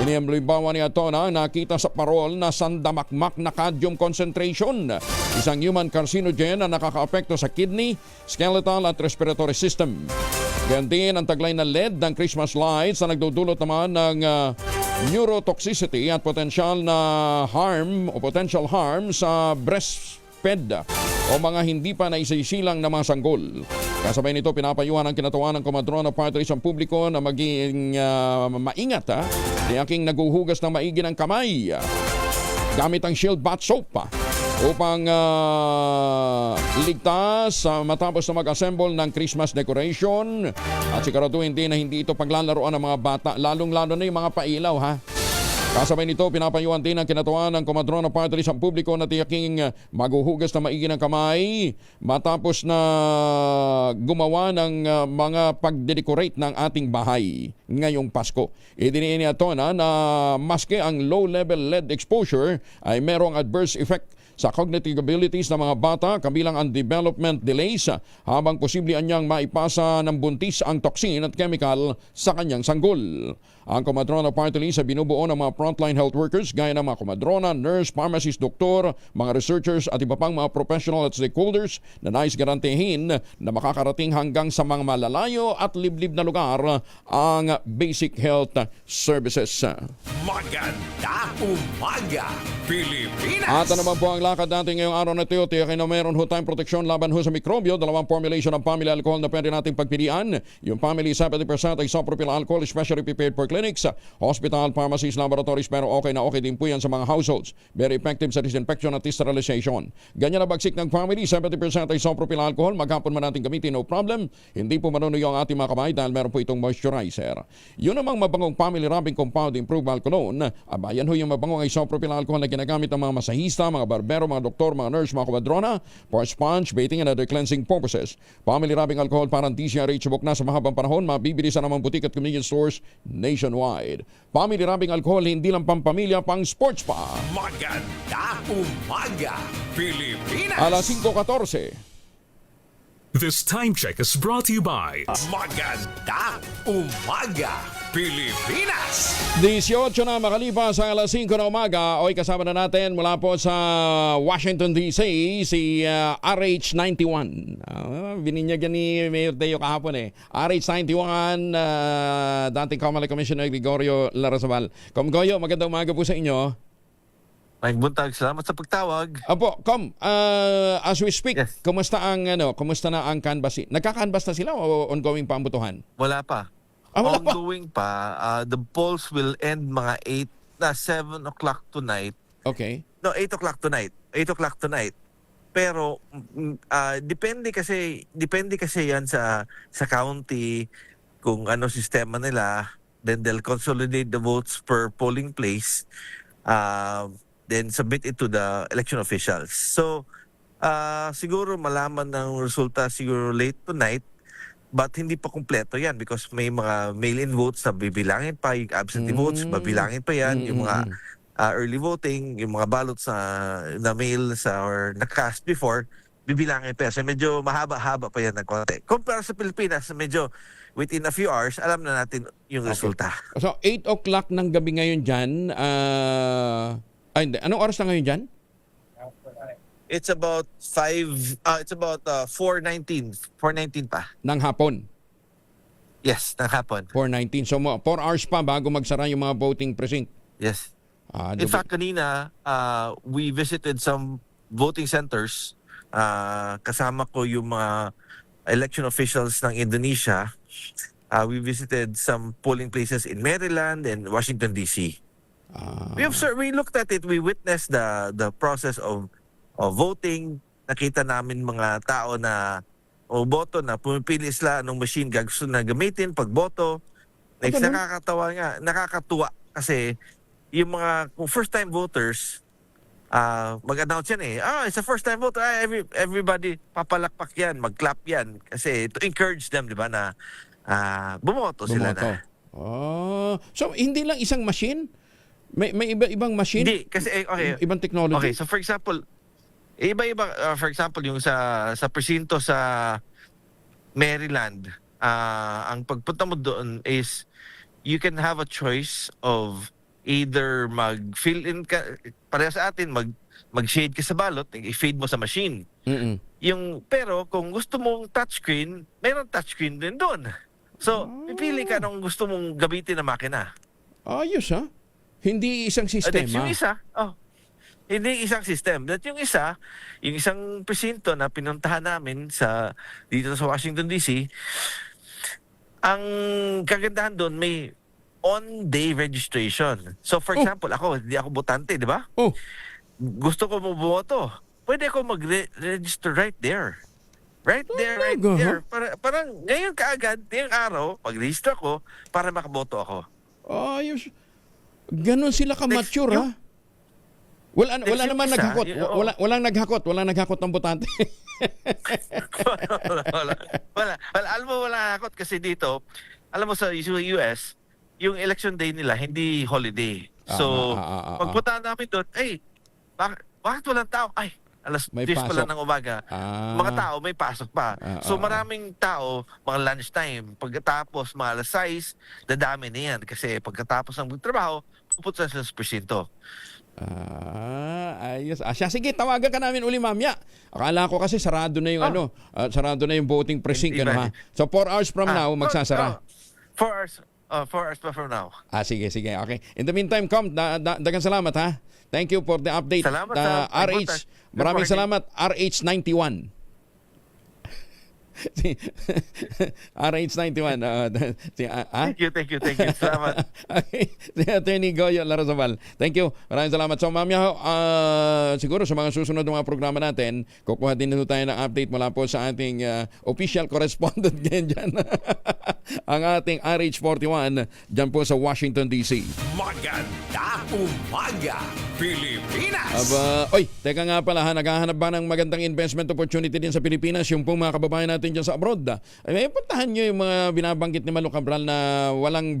Iniimbawa ni Itona nakita sa parol na sandamakmak na cadmium concentration, isang human carcinogen na nakakaapekto sa kidney, skeletal at respiratory system. Ganyan din ang taglay na LED ng Christmas lights na nagdudulot naman ng neurotoxicity at potential harm sa breastfed o mga hindi pa naisisilang na mga sanggol. Kasabay nito, pinapayuhan ang kinatawan ng Komandrona Party List ang publiko na maging maingat. Tiyaking naguhugas ng maigi ng kamay gamit ang Shield Bath Soap upang ligtas matapos na mag-assemble ng Christmas decoration at siguraduhin din na hindi ito paglalaroan ng mga bata, lalong-lalo na yung mga pailaw Kasabay nito, pinapayuhan din ang kinatawan ng Komandrona Party List ang publiko na tiyaking maghuhugas na maigi ng kamay matapos na gumawa ng mga pagdedecorate ng ating bahay ngayong Pasko. Idiniin ni Atona na maski ang low-level LED exposure ay merong adverse effect sa cognitive abilities ng mga bata kabilang ang development delays habang posible anyang maipasa ng buntis ang toxin at chemical sa kanyang sanggol. Ang Komandrona Party List ay binubuo ng mga frontline health workers gaya ng mga komadrona, nurse, pharmacist, doktor, mga researchers at iba pang mga professional at stakeholders na nais garantihin na makakarating hanggang sa mga malalayo at liblib na lugar ang basic health services. Maganda umaga, Pilipinas! At ano naman po ang lakad natin ngayong araw na ito? Tiyakin na meron ho tayong proteksyon laban ho sa mikrobyo. Dalawang formulation ng family alcohol na pwede nating pagpilian. Yung family 70% isopropyl alcohol, especially prepared for clinics, hospital, pharmacies, laboratories, pero okay na okay din po yan sa mga households. Very effective sa disinfection at sterilization. Ganyan na bagsik ng family, 70% isopropyl alcohol. Maghapon man natin gamitin, no problem. Hindi po manunuyo ang ating mga kamay dahil meron po itong moisturizer. Yun namang mabangong family rubbing compound improved alcohol. Abayan ho yung mabangong isopropyl alcohol na ginagamit ng mga masahista, mga barbero, mga doktor, mga nurse, mga komadrona for sponge, bathing, and other cleansing purposes. Family rubbing alcohol parang DCRH subok na sa mahabang panahon, mabibili sa namang butik at convenience stores nationwide. Family rubbing alcohol, hindi lang pampamilya, pang sports pa. Maganda umaga, Pilipinas! Alas 5:14. This time check is brought to you by Maganda umaga, Pilipinas! 18 na makalipas ang alas 5 na umaga. Oy, kasama na natin mula po sa Washington DC si RH91. Bininyagan ni Mayor Teo kahapon RH91, dating Kamala Commissioner Gregorio Larrazabal. Goyo, magandang umaga po sa inyo. Mike Buntag, salamat sa pagtawag. Apo, as we speak, yes. Kumusta na ang canvassing? Nagka-canvass na sila o ongoing pa ang botohan? Wala pa. Wala ongoing pa. The polls will end mga 7 o'clock tonight. Okay. No, 8 o'clock tonight. 8 o'clock tonight. Pero depende kasi yan sa county kung ano sistema nila. Then they'll consolidate the votes per polling place. Then submit it to the election officials. So, siguro malaman ng resulta siguro late tonight, but hindi pa kumpleto yan because may mga mail-in votes na bibilangin pa, yung absentee votes, babilangin pa yan, yung mga early voting, yung mga ballots na mail or na-cast before, bibilangin pa yan. So, medyo mahaba-haba pa yan ng konti. Kumpara sa Pilipinas, medyo within a few hours, alam na natin yung resulta. So, 8 o'clock ng gabi ngayon dyan, anong oras na ngayon dyan? It's about 4:19 pa. Ng hapon. Yes, ng hapon. 4:19. So 4 hours pa bago magsara yung mga voting precinct. Yes. In fact, kanina, we visited some voting centers. Kasama ko yung mga election officials ng Indonesia. We visited some polling places in Maryland and Washington, D.C. We looked at it. We witnessed the process of voting. Nakita namin mga tao na boto na pumipili sila anong machine gusto na gamitin pag boto. Next, nakakatuwa kasi yung mga first time voters mag-announce yan it's a first time voter. Everybody papalakpak yan, mag-clap yan kasi to encourage them, di ba, na bumoto sila na. So hindi lang isang machine? May iba-ibang machine? Hindi kasi ibang technology. Okay, so for example, iba-iba, for example, yung sa presinto sa Maryland, ang pagpunta mo doon is you can have a choice of either mag-fill in ka, pareha sa atin, mag-shade ka sa balot, i-feed mo sa machine. Pero kung gusto mong touchscreen, mayroon touchscreen din doon. So, pipili ka nung gusto mong gamitin na makina. Ayos ha? Hindi isang sistema. Yung isa, hindi isang system. At yung isang presinto na pinuntahan namin dito sa Washington, D.C., ang kagandahan doon may on-day registration. So for example, hindi ako botante, di ba? Gusto ko bumoto. Pwede ako mag-register right there. Right there. Parang ngayon kaagad, yung araw, mag-register ako para makaboto ako. Ayos. Ganon sila ka-mature, ha? Wala naman naghakot. Walang naghakot ng botante. Wala. Alam mo, wala hakot kasi dito, alam mo sa US, yung election day nila, hindi holiday. So, pagpunta namin doon, bakit walang tao? Alas 10 pa lang ng umaga. Mga tao, may pasok pa. So, maraming tao, mga lunchtime. Pagkatapos, mga alas 6, dadami na yan. Kasi pagkatapos ng trabaho, pupunta sila sa presinto. Ayos. Sige, tawagan ka namin uli mamaya. Akala ko kasi sarado na yung sarado na yung voting precinct, ha? So 4 hours from now magsasara. 4 hours pa from now. Sige. Okay. In the meantime, dagang salamat, ha. Thank you for the update. Salamat RH. Maraming salamat, RH91. RH91. Thank you. Salamat. Okay. Si Attorney Goyo Larrazabal. Thank you. Maraming salamat. So mamaya siguro sa mga susunod ng mga programa natin, kukuha din nito tayo ng update mula po sa ating official correspondent dyan. Ang ating RH41 dyan po sa Washington, D.C. Magandang umaga, Pilipinas! Teka nga pala, naghahanap ba ng magandang investment opportunity din sa Pilipinas? Yung pong mga kababayan natin dyan sa abroad. May puntahan nyo yung mga binabanggit ni Manu Cabral na walang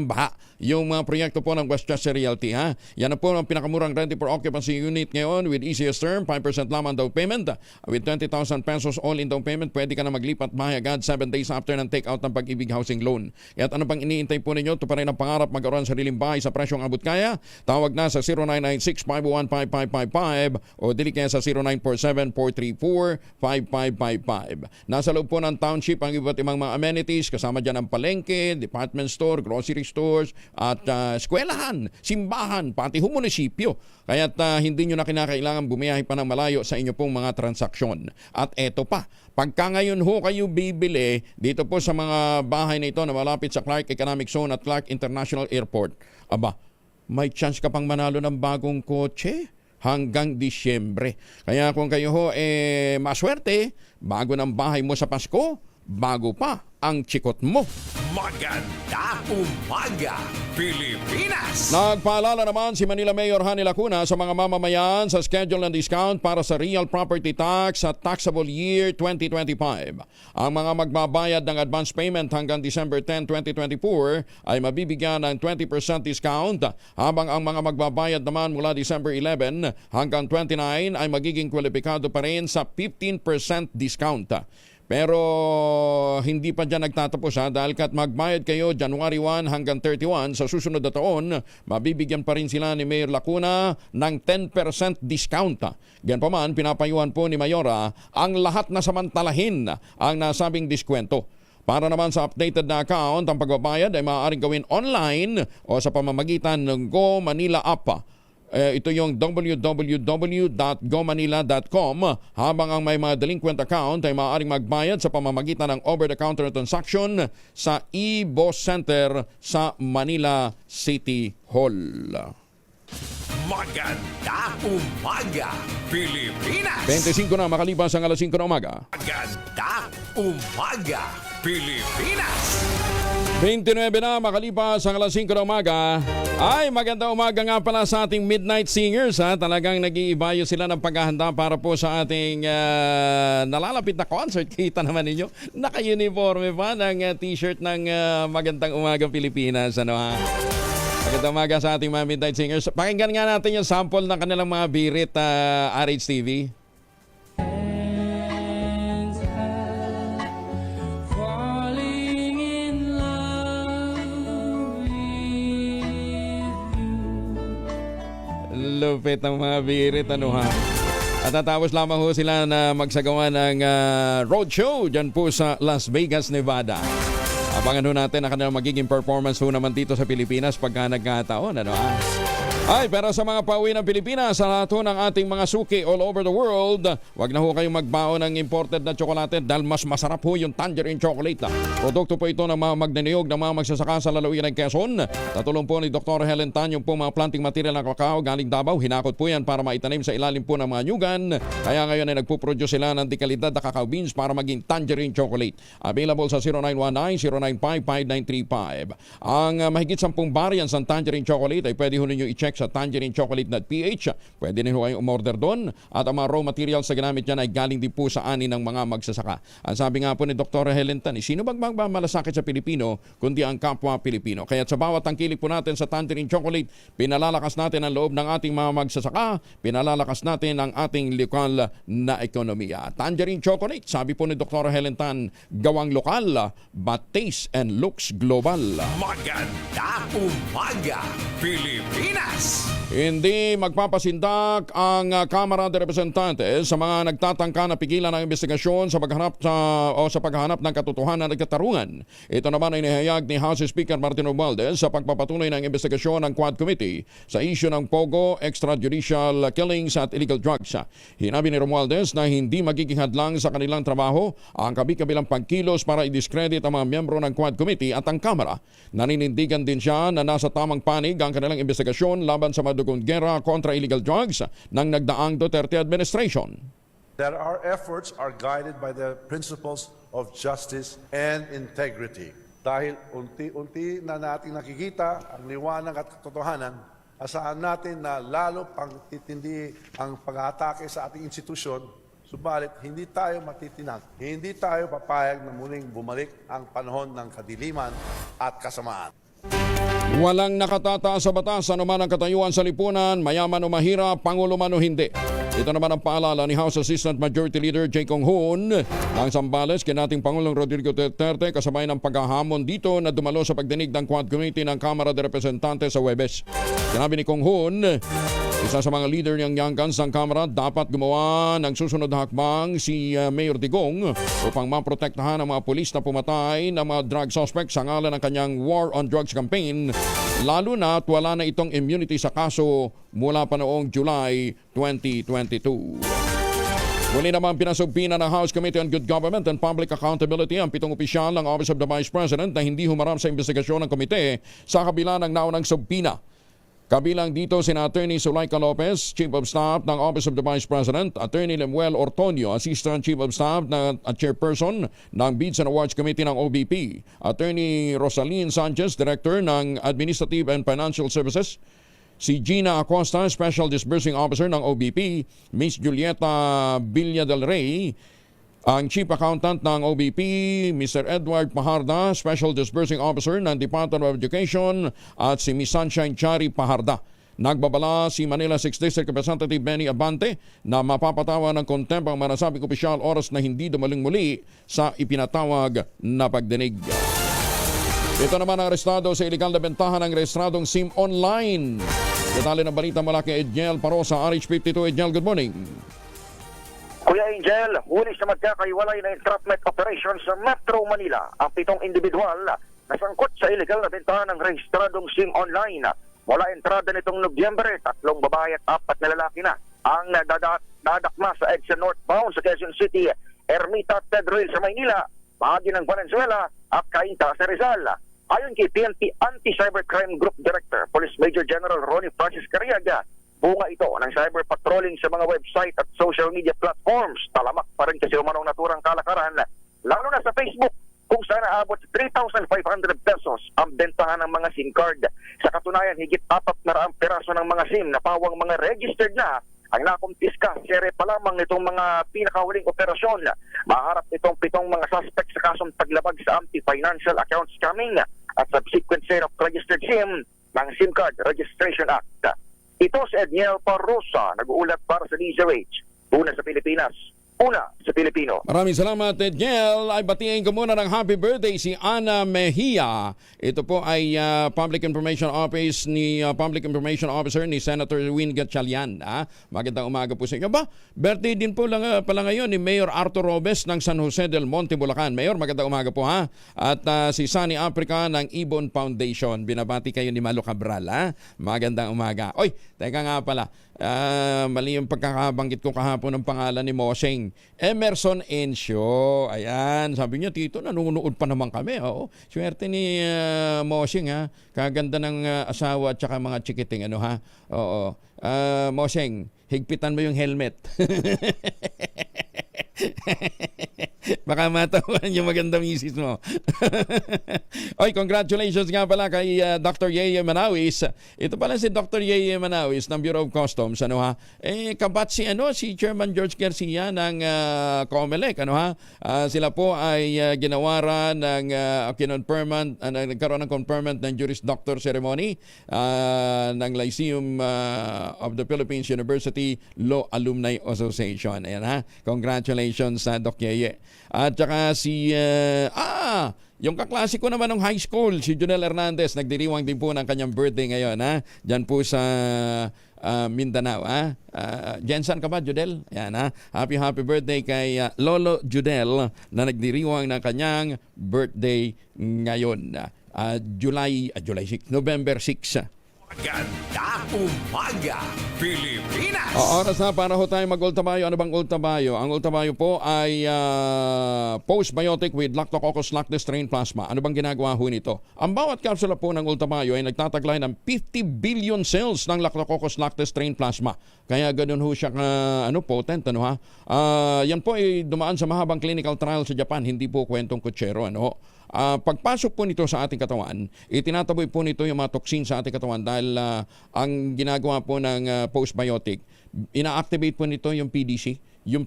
baha. Yung mga proyekto po ng Westchester Realty, ha? Yan na po ang pinakamurang rent for occupancy unit ngayon with easiest term, 5% lamang down payment. With 20,000 pesos all-in down payment, pwede ka na maglipat bahay agad 7 days after ng take-out ng Pag-ibig Housing Loan. At ano pang iniintay po ninyo? Ito pa rin ang pangarap magkaroon ng sariling bahay sa presyong abot kaya. Tawag na sa 0996-501-5555 o dili kaya sa 0947-434-5555. Nasa loob po ng township ang iba't ibang mga amenities, kasama dyan ang palengke, department store, grocery stores, at eskwelahan, simbahan, pati munisipyo. Kaya't hindi nyo na kinakailangan bumiyahe pa ng malayo sa inyo pong mga transaksyon. At eto pa, pagka ngayon ho kayo bibili dito po sa mga bahay na ito na malapit sa Clark Economic Zone at Clark International Airport, may chance ka pang manalo ng bagong kotse hanggang Disyembre. Kaya kung kayo ho maswerte, bago ng bahay mo sa Pasko, bago pa ang chikot mo. Magandang umaga, Pilipinas! Nagpaalala naman si Manila Mayor Hanny Lacuna sa mga mamamayan sa schedule ng discount para sa real property tax sa taxable year 2025. Ang mga magbabayad ng advance payment hanggang December 10, 2024 ay mabibigyan ng 20% discount, habang ang mga magbabayad naman mula December 11 hanggang 29 ay magiging kwalipikado pa rin sa 15% discount. Pero hindi pa dyan nagtatapos dahil kat magbayad kayo January 1 hanggang 31 sa susunod na taon, mabibigyan pa rin sila ni Mayor Lacuna ng 10% discount. Ganyan pa man, pinapayuhan po ni Mayora ang lahat na samantalahin ang nasabing diskwento. Para naman sa updated na account, ang pagbabayad ay maaaring gawin online o sa pamamagitan ng Go Manila app. Ito yung www.gomanila.com, habang ang may mga delinquent account ay maaaring magbayad sa pamamagitan ng over-the-counter transaction sa e-Boss Center sa Manila City Hall. Maganda umaga, Pilipinas! 25 na makalipas ang alas 5 na umaga. Maganda umaga, Pilipinas! 29 na makalipas ang alas 5 na umaga. Ay, maganda umaga nga pala sa ating Midnight Singers. Talagang nag-iibayo sila ng paghahanda para po sa ating nalalapit na concert. Kita naman ninyo, naka-uniforme pa ng t-shirt ng Magandang Umagang Pilipinas. Magandang umaga sa ating mga Midnight Singers. Pakinggan nga natin yung sample ng kanilang mga birit, RHTV. Lupit ang mga birit, At tatapos lamang ho sila na magsagawa ng roadshow dyan po sa Las Vegas, Nevada. Abangan ho natin ang kanilang magiging performance ho naman dito sa Pilipinas pagka nagkataon, Ay, pero sa mga pauwi ng Pilipinas, sa lahat ho ng ating mga suki all over the world, wag na ho kayong magbaon ng imported na tsokolate dahil mas masarap ho yung tangerine chocolate. Produkto po ito ng mga magnaniyog ng mga magsasaka sa lalawigan ng Quezon. Tatulong po ni Dr. Helen Tan yung po mga planting material ng kakao galing Davao. Hinakot po yan para maitanim sa ilalim po ng mga nyugan. Kaya ngayon ay nagpuproduce sila ng dekalidad na cacao beans para maging tangerine chocolate. Available sa 0919-095-5935. Ang mahigit 10 variants ng tangerine chocolate ay pwede ho ninyo i-check sa tangerinechocolate.ph. Pwede rin ho kayong umorder doon. At ang mga raw materials sa ginamit dyan ay galing din po sa ani ng mga magsasaka. Ang sabi nga po ni Dr. Helen Tan, sino bang malasakit sa Pilipino kundi ang kapwa Pilipino? Kaya sa bawat tangkilik po natin sa tangerine chocolate, pinalalakas natin ang loob ng ating mga magsasaka, pinalalakas natin ang ating lokal na ekonomiya. Tangerine chocolate, sabi po ni Dr. Helen Tan, gawang lokal but taste and looks global. Maganda umaga, Pilipinas! Hindi magpapasindak ang Kamara de Representantes sa mga nagtatangka na pigilan ang investigasyon sa paghahanap ng katotohanan at katarungan. Ito naman ay nihayag ni House Speaker Martin Romualdez sa pagpapatuloy ng investigasyon ng Quad Committee sa issue ng Pogo, extrajudicial killings at illegal drugs. Hinabi ni Romualdez na hindi magiging hadlang sa kanilang trabaho ang kabi-kabilang pagkilos para i-discredit ang mga miyembro ng Quad Committee at ang Kamara. Naninindigan din siya na nasa tamang panig ang kanilang investigasyon laban sa madugong gera kontra illegal drugs ng nagdaang Duterte administration. That our efforts are guided by the principles of justice and integrity. Dahil unti-unti na natin nakikita ang liwanag at katotohanan, asahan natin na lalo pang titindi ang pag-atake sa ating institusyon, subalit hindi tayo matitinag, hindi tayo papayag na muling bumalik ang panahon ng kadiliman at kasamaan. Walang nakatataas sa batas anuman ang katayuan sa lipunan, mayaman o mahirap, pangulo man o hindi. Ito naman ang paalala ni House Assistant Majority Leader Jay Kong Hoon ng Zambales kay nating Pangulong Rodrigo Duterte kasabay ng paghahamon dito na dumalo sa pagdinig ng Quad Committee ng Kamara de Representantes sa Huwebes. Sinabi ni Kong Hoon, isa sa mga leader niyang Yangkans ng Kamara, dapat gumawa ng susunod na hakbang si Mayor Digong upang maprotektahan ang mga pulis na pumatay ng mga drug suspects sa ngalan ng kanyang War on Drugs campaign, lalo na at wala na itong immunity sa kaso mula pa noong July 2022. Muli naman pinasugpina ng House Committee on Good Government and Public Accountability ang 7 opisyal ng Office of the Vice President na hindi humarap sa investigasyon ng komite sa kabila ng naunang subpina. Kabilang dito sina Attorney Zulaika Lopez, Chief of Staff ng Office of the Vice President, Attorney Lemuel Ortonio, Assistant Chief of Staff at Chairperson ng Bids and Awards Committee ng OBP, Attorney Rosaline Sanchez, Director ng Administrative and Financial Services, si Gina Acosta, Special Disbursing Officer ng OBP, Miss Julieta Villa del Rey, ang Chief Accountant ng OBP, Mr. Edward Paharda, Special Disbursing Officer ng Department of Education, at si Miss Sunshine Chari Paharda. Nagbabala si Manila 6th District Representative Benny Abante na mapapatawa ng contempt ang manasabing opisyal oras na hindi dumaling muli sa ipinatawag na pagdinig. Ito naman ang arestado sa iligal na bentahan ng rehistradong SIM online. Detalye ng balita mula kay Edniel Parosa, RH52. Edniel, good morning. Kuya Angel, hulis na magkakaiwalay na entrapment operation sa Metro Manila ang 7 individual na sangkot sa iligal na bentahan ng rehistradong SIM online. Mula entrada nitong Nobyembre, 3 babae at 4 na lalaki na ang dadakma sa EDSA northbound sa Quezon City, Ermita at Pedroil sa Maynila, bahagi ng Valenzuela at Cainta sa Rizal. Ayon kay PNP Anti-Cybercrime Group Director, Police Major General Ronnie Francis Cariaga, bunga ito ng cyber patrolling sa mga website at social media platforms. Talamak pa rin kasi umanong naturang kalakaran, lalo na sa Facebook, kung saan naabot 3,500 pesos ang bentahan ng mga SIM card. Sa katunayan, higit 400 peraso ng mga SIM na pawang mga registered na ang nakumpiska. Sere pa lamang nitong mga pinakahuling operasyon. Maharap itong 7 mga suspect sa kasong paglabag sa Anti-Financial Account Scamming at subsequent sale of registered SIM ng SIM Card Registration Act. Ito si Edniel Parosa, nag-uulat para sa DZRH. Una sa Pilipinas, una sa Pilipino. Maraming salamat, Edniel. Ay batiin ko muna ng happy birthday si Ana Mejia. Ito po ay Public Information Office ni Public Information Officer ni Senator Win Gatchalian. Magandang umaga po sa inyo. Birthday din po pala ngayon ni Mayor Arthur Robes ng San Jose del Monte, Bulacan. Mayor, magandang umaga po ha. At si Sunny Africa ng Ibon Foundation. Binabati kayo ni Malo Cabral. Magandang umaga. Oy, teka nga pala. Mali yung pagkakabanggit ko kahapon ng pangalan ni Moseng. Emerson Encio. Ayan, sabi niya, Tito, nanonood pa naman kami. Oo. Swerte ni Moseng ha. Kaganda ng asawa at saka mga chikiting. Ano ha? Oo. Moseng, higpitan mo yung helmet. Baka matawan yung magandang misis mo. Oy, congratulations nga pala kay Dr. Yeye Manawis. Ito pala si Dr. Yeye Manawis ng Bureau of Customs. Ano ha? Kabat si Chairman George Garcia ng COMELEC. Ano ha? Sila po ay ginawara ng nagkaroon ng confirmation ng Juris Doctor ceremony ng Lyceum of the Philippines University Law Alumni Association. Ayan ha? Congratulations sa Doc Yeye. At saka yung kaklase ko naman ng high school, si Junel Hernandez, nagdiriwang din po ng kanyang birthday ngayon, ha? Diyan po sa Mindanao, ha? Jensen ka ba, Judel? Yan, ha? Happy birthday kay Lolo Judel na nagdiriwang ng kanyang birthday ngayon. November 6. Magandang umaga, Pilipinas! Oras na para ho tayo mag-ultabayo. Ano bang ultabayo? Ang ultabayo po ay postbiotic with Lactococcus lactis strain plasma. Ano bang ginagawa ho nito? Ang bawat kapsula po ng ultabayo ay nagtataglay ng 50 billion cells ng Lactococcus lactis strain plasma. Kaya ganoon ho siya potent. Ano, ha? Yan po ay dumaan sa mahabang clinical trial sa Japan. Hindi po kwentong kutsero. Ano? Pagpasok po nito sa ating katawan, itinataboy po nito yung mga toxin sa ating katawan dahil ang ginagawa po ng postbiotic, ina-activate po nito yung PDC, yung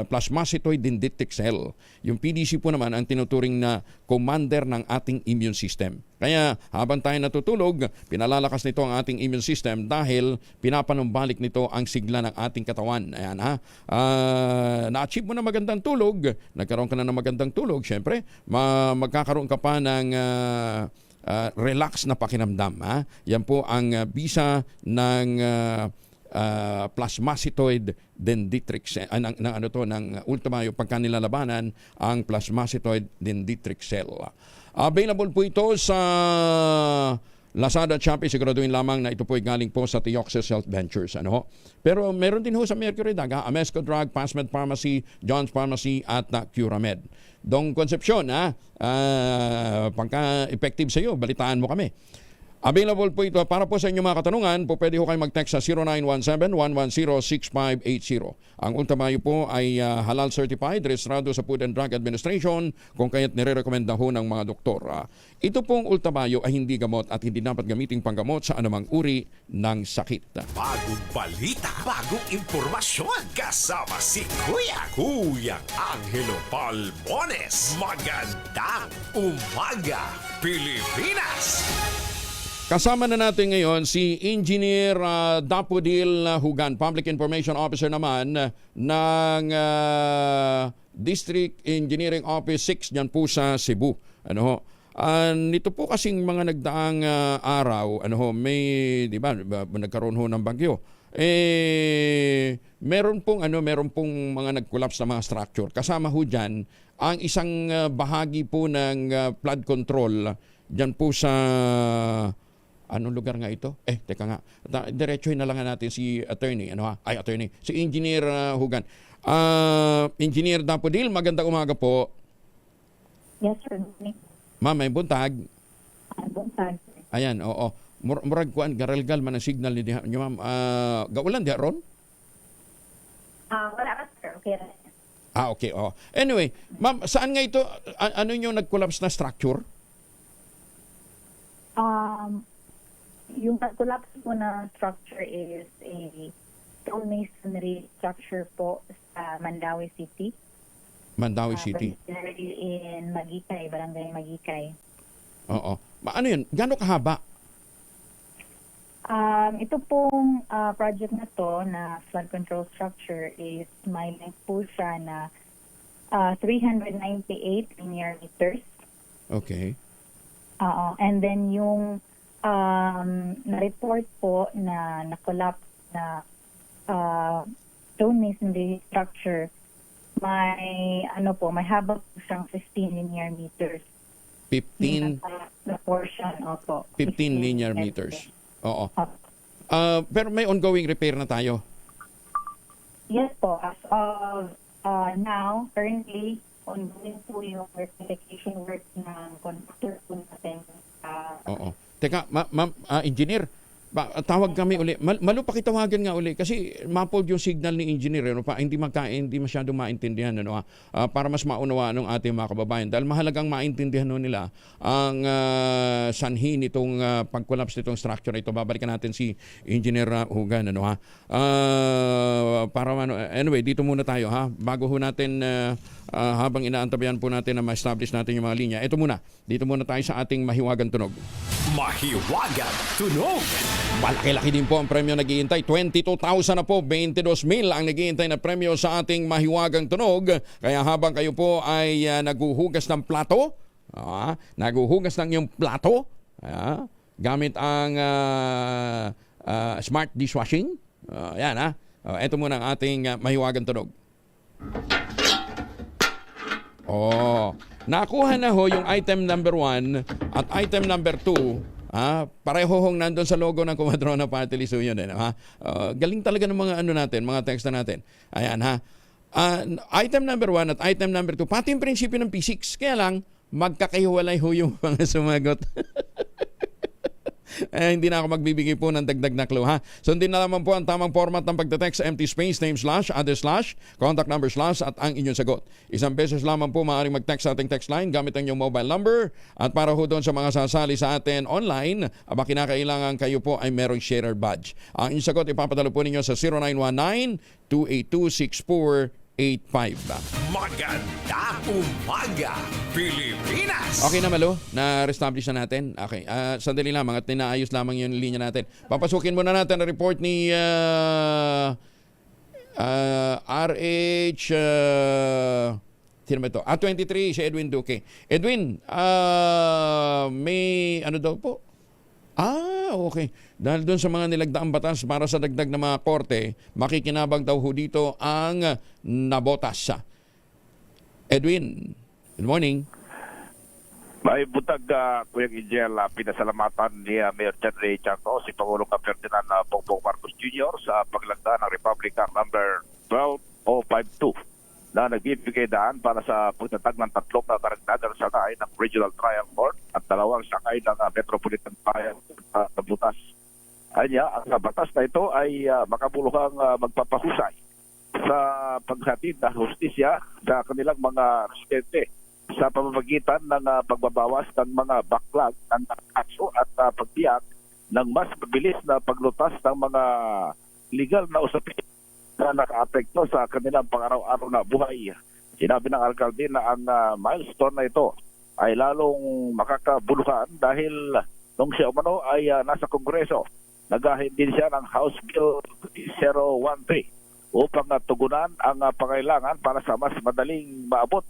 plasmacytoid dendritic cell. Yung PDC po naman ang tinuturing na commander ng ating immune system. Kaya habang tayo natutulog, pinalalakas nito ang ating immune system dahil pinapanumbalik nito ang sigla ng ating katawan. Ayan ha. Na-achieve mo na magandang tulog, nagkaroon ka na ng magandang tulog, syempre, magkakaroon ka pa ng relax na pakiramdam. Ha? Yan po ang bisa ng plasmacytoid dendritic cell ng ultimayo pagka nilalabanan ang plasmacytoid dendritic cell. Available po ito sa Lazada at Shopee. Siguraduhin lamang na ito po ay galing po sa Theoxis Health Ventures. Ano? Pero meron din ho sa Mercury Drug, Amesco Drug, Passmed Pharmacy, John's Pharmacy at Curamed. Dong Concepcion, pagka effective sa iyo, balitaan mo kami. Available po ito para po sa inyong mga katanungan. Po pwede ho kayo mag-text sa 0917-110-6580. Ang ultimayo po ay halal certified, registrado sa Food and Drug Administration, kung kaya't nire-recommenda ho ng mga doktor. Ito pong ultimayo ay hindi gamot at hindi dapat gamiting panggamot sa anumang uri ng sakit. Bagong balita, bagong impormasyon, kasama si Kuya Angelo Palmones. Magandang umaga, Pilipinas! Kasama na natin ngayon si Engineer Dapodil Hugan, Public Information Officer naman ng District Engineering Office 6 diyan po sa Cebu. Ano ho? Nito po kasing mga nagdaang araw, ano ho, may, di ba, nagkaroon ho ng bagyo. Meron pong mga nag-collapse na mga structure. Kasama ho diyan ang isang bahagi po ng flood control diyan po sa anong lugar nga ito? Teka nga. Diretsuhin na lang natin si attorney, si Engineer Hugan. Engineer Dapodil, magandang umaga po. Yes, sir. Ma'am, may buntag. Buntag. Ayan, oo. Murag kuan garalgal man ang signal ni diha nyo, ma'am. Gaulan diha ron? Wala ka, sir. Okay. Okay, oh. Anyway, ma'am, saan nga ito? Ano yung nag-collapse na structure? Yung collapse po na structure is a stone masonry structure po sa Mandawi City. Mandawi City. Particularly in Magikay, Barangay Magikay. Oo. Ano yun? Gano'ng kahaba? Ito pong project na to na flood control structure is may length po siya na 398 linear meters. Okay. And then yung na-report po na na-collapse na stone masonry structure, may may haba po siyang 15 linear meters. 15? The portion, opo. 15 linear meters. Oo. Pero may ongoing repair na tayo. Yes po. As of now, currently, ongoing po yung rectification work ng contractor po natin. Oo. Teka, ma'am, engineer, tawag kami uli. Malupakitawagan nga uli kasi mapold yung signal ni engineer, hindi masyadong maintindihan, para mas maunawaan ng ating mga kababayan. Dahil mahalagang maintindihan nila ang sanhi nitong pag-collapse nitong structure ito. Babalikan natin si Engineer Hugan, anyway, dito muna tayo, bago ho natin habang inaantabayan po natin na ma-establish natin yung mga linya. Ito muna, dito muna tayo sa ating Mahiwagang Tunog. Mahiwagang Tunog. Malaki-laki din po ang premyo naghihintay. 22,000 na po, 22,000 ang naghihintay na premyo sa ating Mahiwagang Tunog. Kaya habang kayo po ay naguhugas ng plato, naguhugas ng iyong plato, gamit ang smart dishwashing, ito muna ang ating Mahiwagang Tunog. Nakuha na ho yung item number 1 at item number 2. Pareho hong nandun sa logo ng Kumadrona Party List yun din. Galing talaga ng mga mga text natin. Ayan item number 1 at item number 2, pati yung prinsipyo ng P6. Kaya lang, magkakahiwalay ho yung mga sumagot. Hindi na ako magbibigay po ng dagdag na clue, Sundin na naman po ang tamang format ng pagte-text sa empty space, name / other / contact number / at ang inyong sagot. Isang beses lamang po maaaring mag-text sa ating text line gamit ang inyong mobile number. At para ho doon sa mga sasali sa atin online, kinakailangan kayo po ay merong sharer badge. Ang inyong sagot ipapadalo po ninyo sa 0919-282-6485. Maganda umaga, Pilipinas! Okay na, Malo? Na-establish na natin? Okay. Sandali lamang at tinaayos lamang yung linya natin. Papasukin muna natin ang report ni RH... sino ba ito? 23, si Edwin Duque. Edwin, may ano daw po? Okay. Dahil doon sa mga nilagdaang batas para sa dagdag na mga korte, makikinabang daw ho dito ang nabotas. Edwin, good morning. May butag, Kuya Angel, pinasalamatan ni Mayor John Ray Chanto, si Pangulong Ferdinand Bongbong Marcos Jr. sa paglagda ng Republic Act number 12052 na nagbibigay daan para sa pagtatag ng 3 na karagdagang sakay ng Regional Trial Court at 2 sakay ng Metropolitan Trial sa butas. Anya, ang batas na ito ay makabuluhang magpapahusay sa paghatid ng hustisya sa kanilang mga residente sa pamamagitan ng pagbabawas ng mga backlog ng kaso at pagbiyak ng mas mabilis na paglutas ng mga legal na usapin na naka-apekto sa kanilang pang-araw-araw na buhay. Sinabi ng alkalde na ang milestone na ito ay lalong makakabuluhan dahil nung siya umano ay nasa Kongreso. Naghahin din siya ng House Bill 013 upang tugunan ang pangailangan para sa mas madaling maabot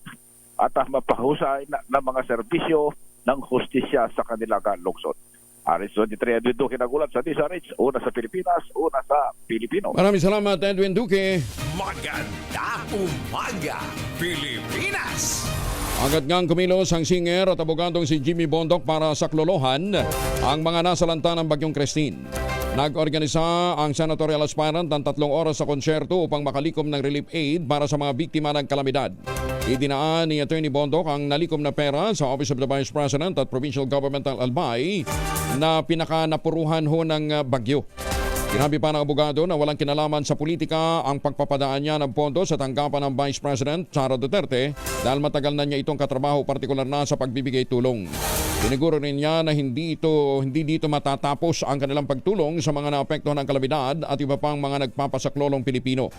at mapahusay ng mga serbisyo ng hustisya sa kanilang lungsod. Aris 23 Edwin Duque nagulat sa DZRH, una sa Pilipinas, una sa Pilipino. Maraming salamat, Edwin Duque. Magandang umaga, Pilipinas! Agad ngang kumilos ang singer at abogadong si Jimmy Bondoc para saklolohan ang mga nasalanta ng Bagyong Christine. Nag-organisa ang senatorial aspirant ng 3 oras sa konsyerto upang makalikom ng relief aid para sa mga biktima ng kalamidad. Idinaan ni Attorney Bondoc ang nalikom na pera sa Office of the Vice President at Provincial Governmental Albay na pinakanapuruhan ho ng bagyo. Sinabi pa ng abogado na walang kinalaman sa politika ang pagpapadaan niya ng pondo sa tanggapan ng Vice President Sara Duterte dahil matagal na niya itong katrabaho, partikular na sa pagbibigay tulong. Tiniguro rin niya na hindi dito matatapos ang kanilang pagtulong sa mga naapektuhan ng kalamidad at iba pang mga nagpapasaklolong Pilipino.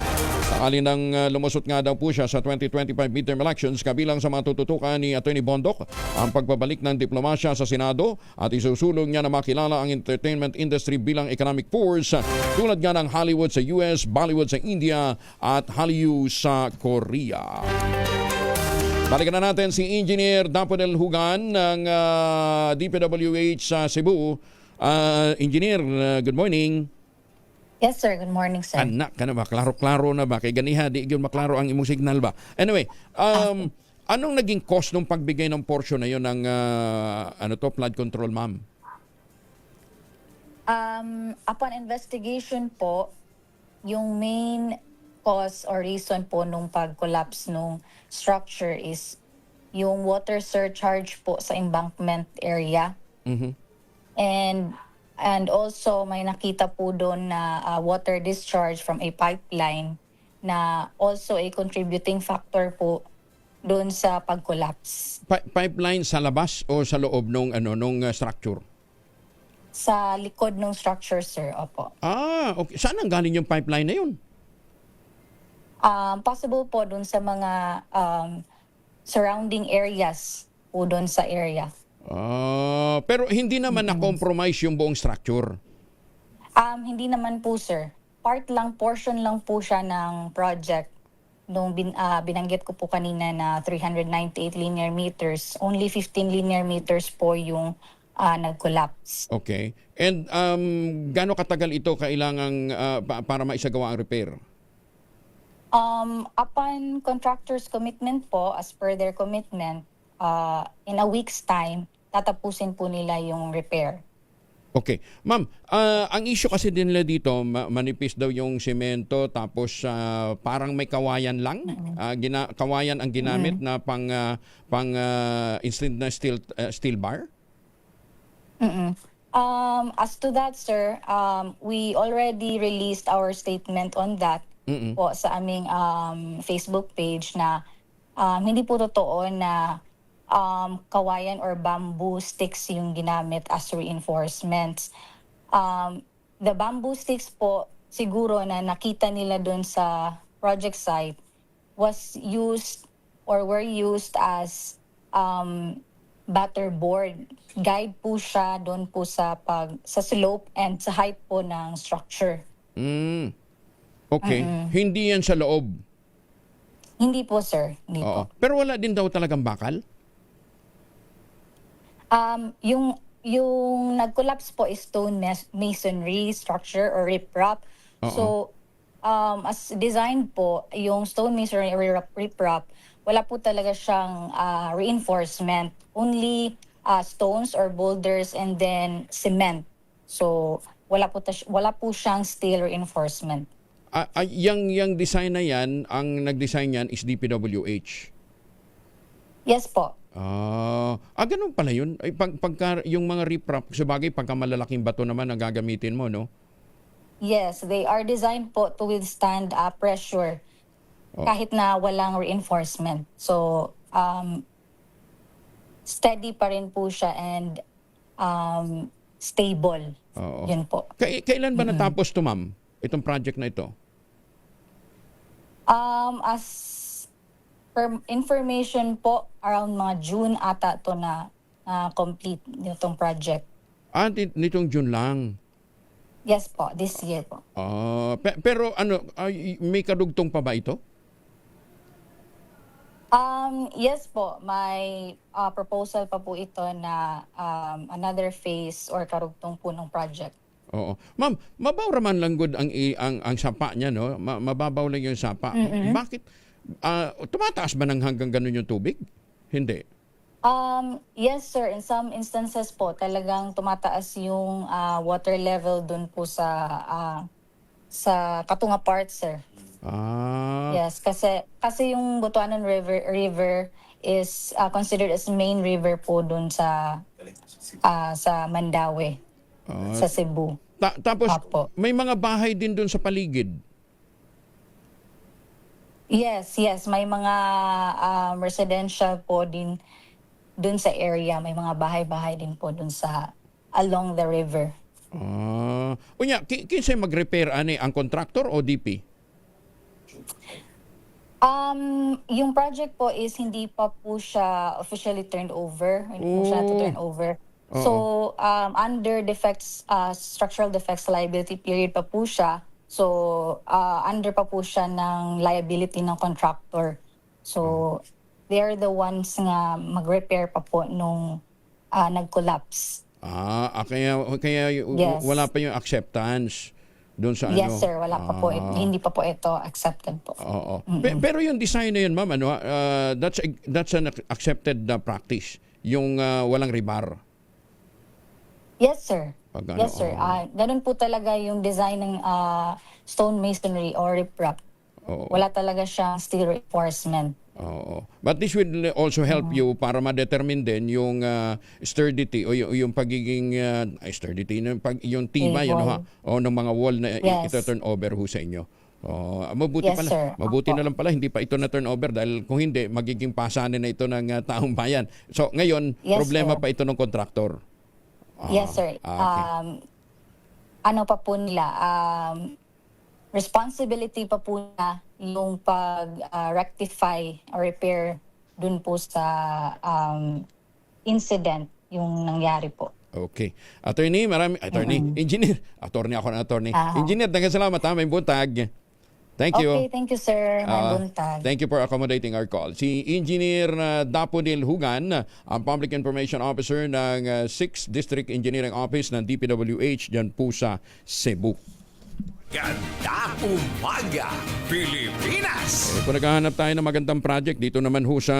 Sakali nang lumusot nga daw po siya sa 2025 midterm elections, kabilang sa mga tututukan ni Atty. Bondoc ang pagbabalik ng diplomasya sa Senado at isusulong niya na makilala ang entertainment industry bilang economic force tulad nga ng Hollywood sa US, Bollywood sa India at Hallyu sa Korea. Balikan na natin si Engineer Daponel Hugan ng DPWH sa Cebu. Engineer, good morning. Yes, sir. Good morning, sir. Anak ka na ba? Klaro-klaro na ba? Kay ganiha, di yun maklaro ang imong signal ba? Anyway, anong naging cost ng pagbigay ng portion na yun ng flood control, ma'am? Upon investigation po, yung main cause or reason po nung pag-collapse nung structure is yung water surcharge po sa embankment area. Mm-hmm. And also may nakita po doon na water discharge from a pipeline na also a contributing factor po doon sa pag-collapse. Pipeline sa labas o sa loob nung structure? Sa likod ng structure, sir. Opo. Okay. Saan ang galing yung pipeline na yun? Possible po doon sa mga surrounding areas po doon sa area. Pero hindi naman na-compromise yung buong structure? Hindi naman po, sir. Portion lang po siya ng project. Nung binanggit ko po kanina na 398 linear meters, only 15 linear meters po yung nag-collapse. Okay. And gaano katagal ito kailangang para maisagawa ang repair? Upon contractor's commitment po, as per their commitment, in a week's time, tatapusin po nila yung repair. Okay. Ma'am, ang issue kasi din nila dito, manipis daw yung semento tapos parang may kawayan lang. Kawayan ang ginamit na pang instant na steel bar? As to that, sir, we already released our statement on that po sa aming Facebook page na hindi po totoo na kawayan or bamboo sticks yung ginamit as reinforcements. The bamboo sticks po, siguro na nakita nila doon sa project site, was used or were used as batterboard. Guide po siya doon po sa slope and sa height po ng structure. Okay. Hindi yan sa loob? Hindi po, sir. Hindi po. Pero wala din daw talagang bakal? Yung nag-collapse po is stone masonry structure or riprap. So, as designed po, yung stone masonry or riprap, wala po talaga siyang reinforcement. Only stones or boulders and then cement. So, wala po siyang steel reinforcement. Yung design na yan, ang nag-design yan is DPWH? Yes po. Ganun pala yun. Pagka yung mga riprap, sabagay, pagka malalaking bato naman ang gagamitin mo, no? Yes, they are designed po to withstand pressure kahit na walang reinforcement. So, steady pa rin po siya and stable. Yun po. Kailan ba natapos to, ma'am? Itong project na ito? As per information po, around mga June ata to na complete itong project. Nitong June lang. Yes po, this year po. Pero may kadugtong pa ba ito? Yes po, may proposal pa po ito na another phase or karugtong po ng project. Oo. Ma'am, mabaw raman lang good ang sapa niya, no? Mababaw lang yung sapa. Bakit? Tumataas ba ng hanggang ganun yung tubig? Hindi. Yes sir, in some instances po talagang tumataas yung water level dun po sa Katunga part, sir. Yes, kasi yung Butuanan River is considered as main river po dun sa Mandaue, sa Cebu. Tapos may mga bahay din dun sa paligid. Yes, may mga residential po din dun sa area, may mga bahay-bahay din po dun sa along the river. Unya, kinsay mag-repair ang contractor o DP? Yung project po is hindi pa po siya officially turned over. Hindi po siya turn over. So, under structural defects liability period pa po siya. So, under pa po siya ng liability ng contractor. So, they are the ones nga mag-repair pa po nung nag-collapse. Kaya Yes. wala pa yung acceptance doon sa Yes, sir. Wala pa po. Hindi pa po ito accepted po. Oo. Pero yung design na yun, ma'am, that's an accepted practice. Yung walang rebar. Yes, sir. Yes, sir. Ganun po talaga yung design ng stone masonry or riprap. Wala talaga siyang steel reinforcement. But this will also help you para ma-determine din yung sturdity o yung pagiging sturdity, yung tibay ng mga wall na ito-turn over ho sa inyo. Mabuti Yes, pala. sir. Mabuti na lang pala hindi pa ito na turn over dahil kung hindi magiging pasanin na ito ng taong bayan. So ngayon problema sir. pa ito ng kontraktor. Yes, sir. Okay. Ano pa po nila? Responsibility pa po na yung pag-rectify or repair dun po sa incident yung nangyari po. Okay. Engineer. Engineer, salamat ha. May buntag. Thank you. Okay, thank you, sir. May buntag. Thank you for accommodating our call. Si Engineer Dapodil Hugan, ang Public Information Officer ng 6th District Engineering Office ng DPWH dyan po sa Cebu. Maganda umaga, Pilipinas! Kung naghahanap tayo ng magandang project dito naman ho sa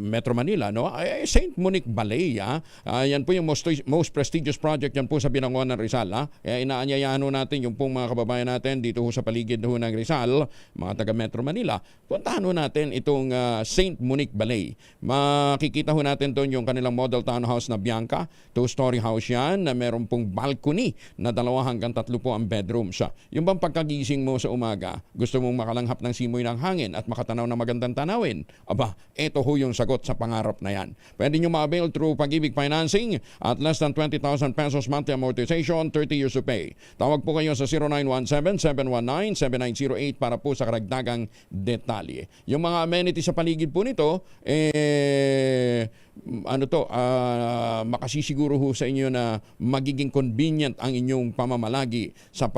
Metro Manila, no? St. Monique Ballet, yan po yung most prestigious project yan po sa Binangonan, Rizal. Kaya inaanyayahan ho natin yung pong mga kababayan natin dito ho sa paligid ho ng Rizal, mga taga Metro Manila. Puntahan ho natin itong St. Monique Ballet. Makikita ho natin doon yung kanilang model townhouse na Bianca. 2-story house yan na meron pong balcony na 2 hanggang 3 po ang bedroom siya. Yung bang pagkagising mo sa umaga, gusto mong makalanghap ng simoy ng hangin at makatanaw ng magandang tanawin? Aba, ito ho yung sagot sa pangarap na yan. Pwede nyo ma-avail through Pag-ibig Financing at less than 20,000 pesos monthly amortization, 30 years to pay. Tawag po kayo sa 0917-719-7908 para po sa karagdagang detalye. Yung mga amenities sa paligid po nito, makasisiguro ho sa inyo na magiging convenient ang inyong pamamalagi sa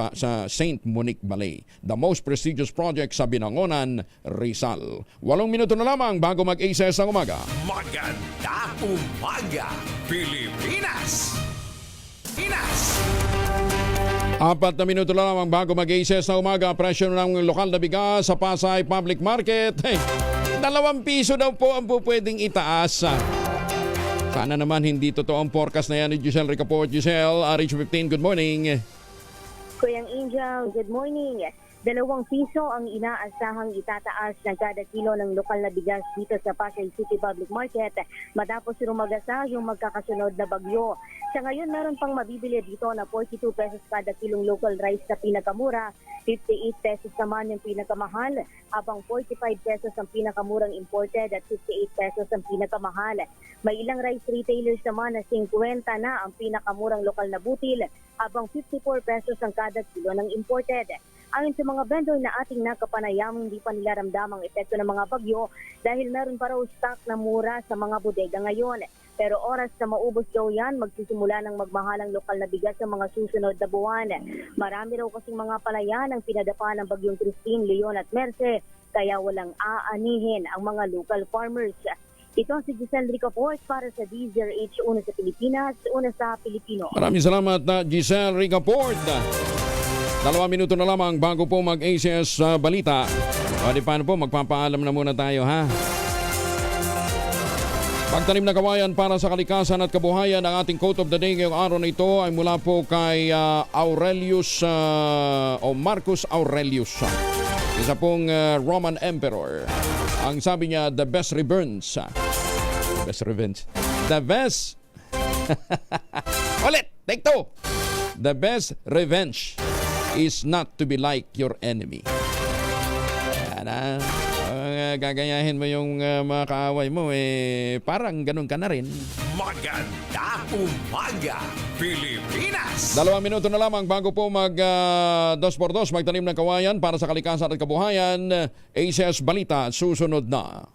St. Monique Ballet, the most prestigious project sa Binangonan, Rizal. 8 minuto na lamang bago mag-ACS ang umaga. Maganda umaga, Pilipinas! 4 na minuto na lamang bago mag-ACS na umaga. Presyo ng lokal na bigas sa Pasay Public Market. 2 piso daw po ang pwedeng itaas. Sana naman hindi totoo ang forecast na yan ni Giselle Ricaport. Giselle, RH15, good morning. Kuyang Angel, good morning. 2 piso ang inaasahang itataas ng kada kilo ng lokal na bigas dito sa Pasay City Public Market matapos rumagasa yung magkakasunod na bagyo. Sa ngayon, meron pang mabibili dito na 42 pesos kada kilong local rice na pinakamura, 58 pesos naman yung pinakamahal, habang 45 pesos ang pinakamurang imported at 58 pesos ang pinakamahal. May ilang rice retailers naman na 50 na ang pinakamurang lokal na butil, habang 54 pesos ang kada kilo ng imported. Ayon sa mga vendor na ating nakapanayam, hindi pa nila ramdam ang epekto ng mga bagyo dahil meron pa raw stock na mura sa mga bodega ngayon. Pero oras na maubos daw yan, magsisimula ng magmahalang lokal na bigas sa mga susunod na buwan. Marami raw kasing mga palayan ang pinadapa ng bagyong Christine, Leon at Merce, kaya walang aanihin ang mga local farmers. Ito si Giselle Ricaport para sa DZRH, una sa Pilipinas, una sa Pilipino. Maraming salamat na Giselle Ricaport. 2 minuto na lamang bago po mag-ACS balita. O di paano po, magpapaalam na muna tayo ha. Pagtanim na kawayan para sa kalikasan at kabuhayan, ang ating quote of the day ngayong araw na ito ay mula po kay Aurelius o Marcus Aurelius. Isa pong Roman Emperor. Ang sabi niya, the best revenge. Best revenge. The best. Ulit, take 2. The best revenge is not to be like your enemy. Yan gagayahin mo yung mga kaaway mo, parang ganun ka na rin. Maganda umaga, Pilipinas! 2 minuto na lamang bago po mag 2x2 magtanim ng kawayan para sa kalikasan at kabuhayan. ACS Balita, susunod na.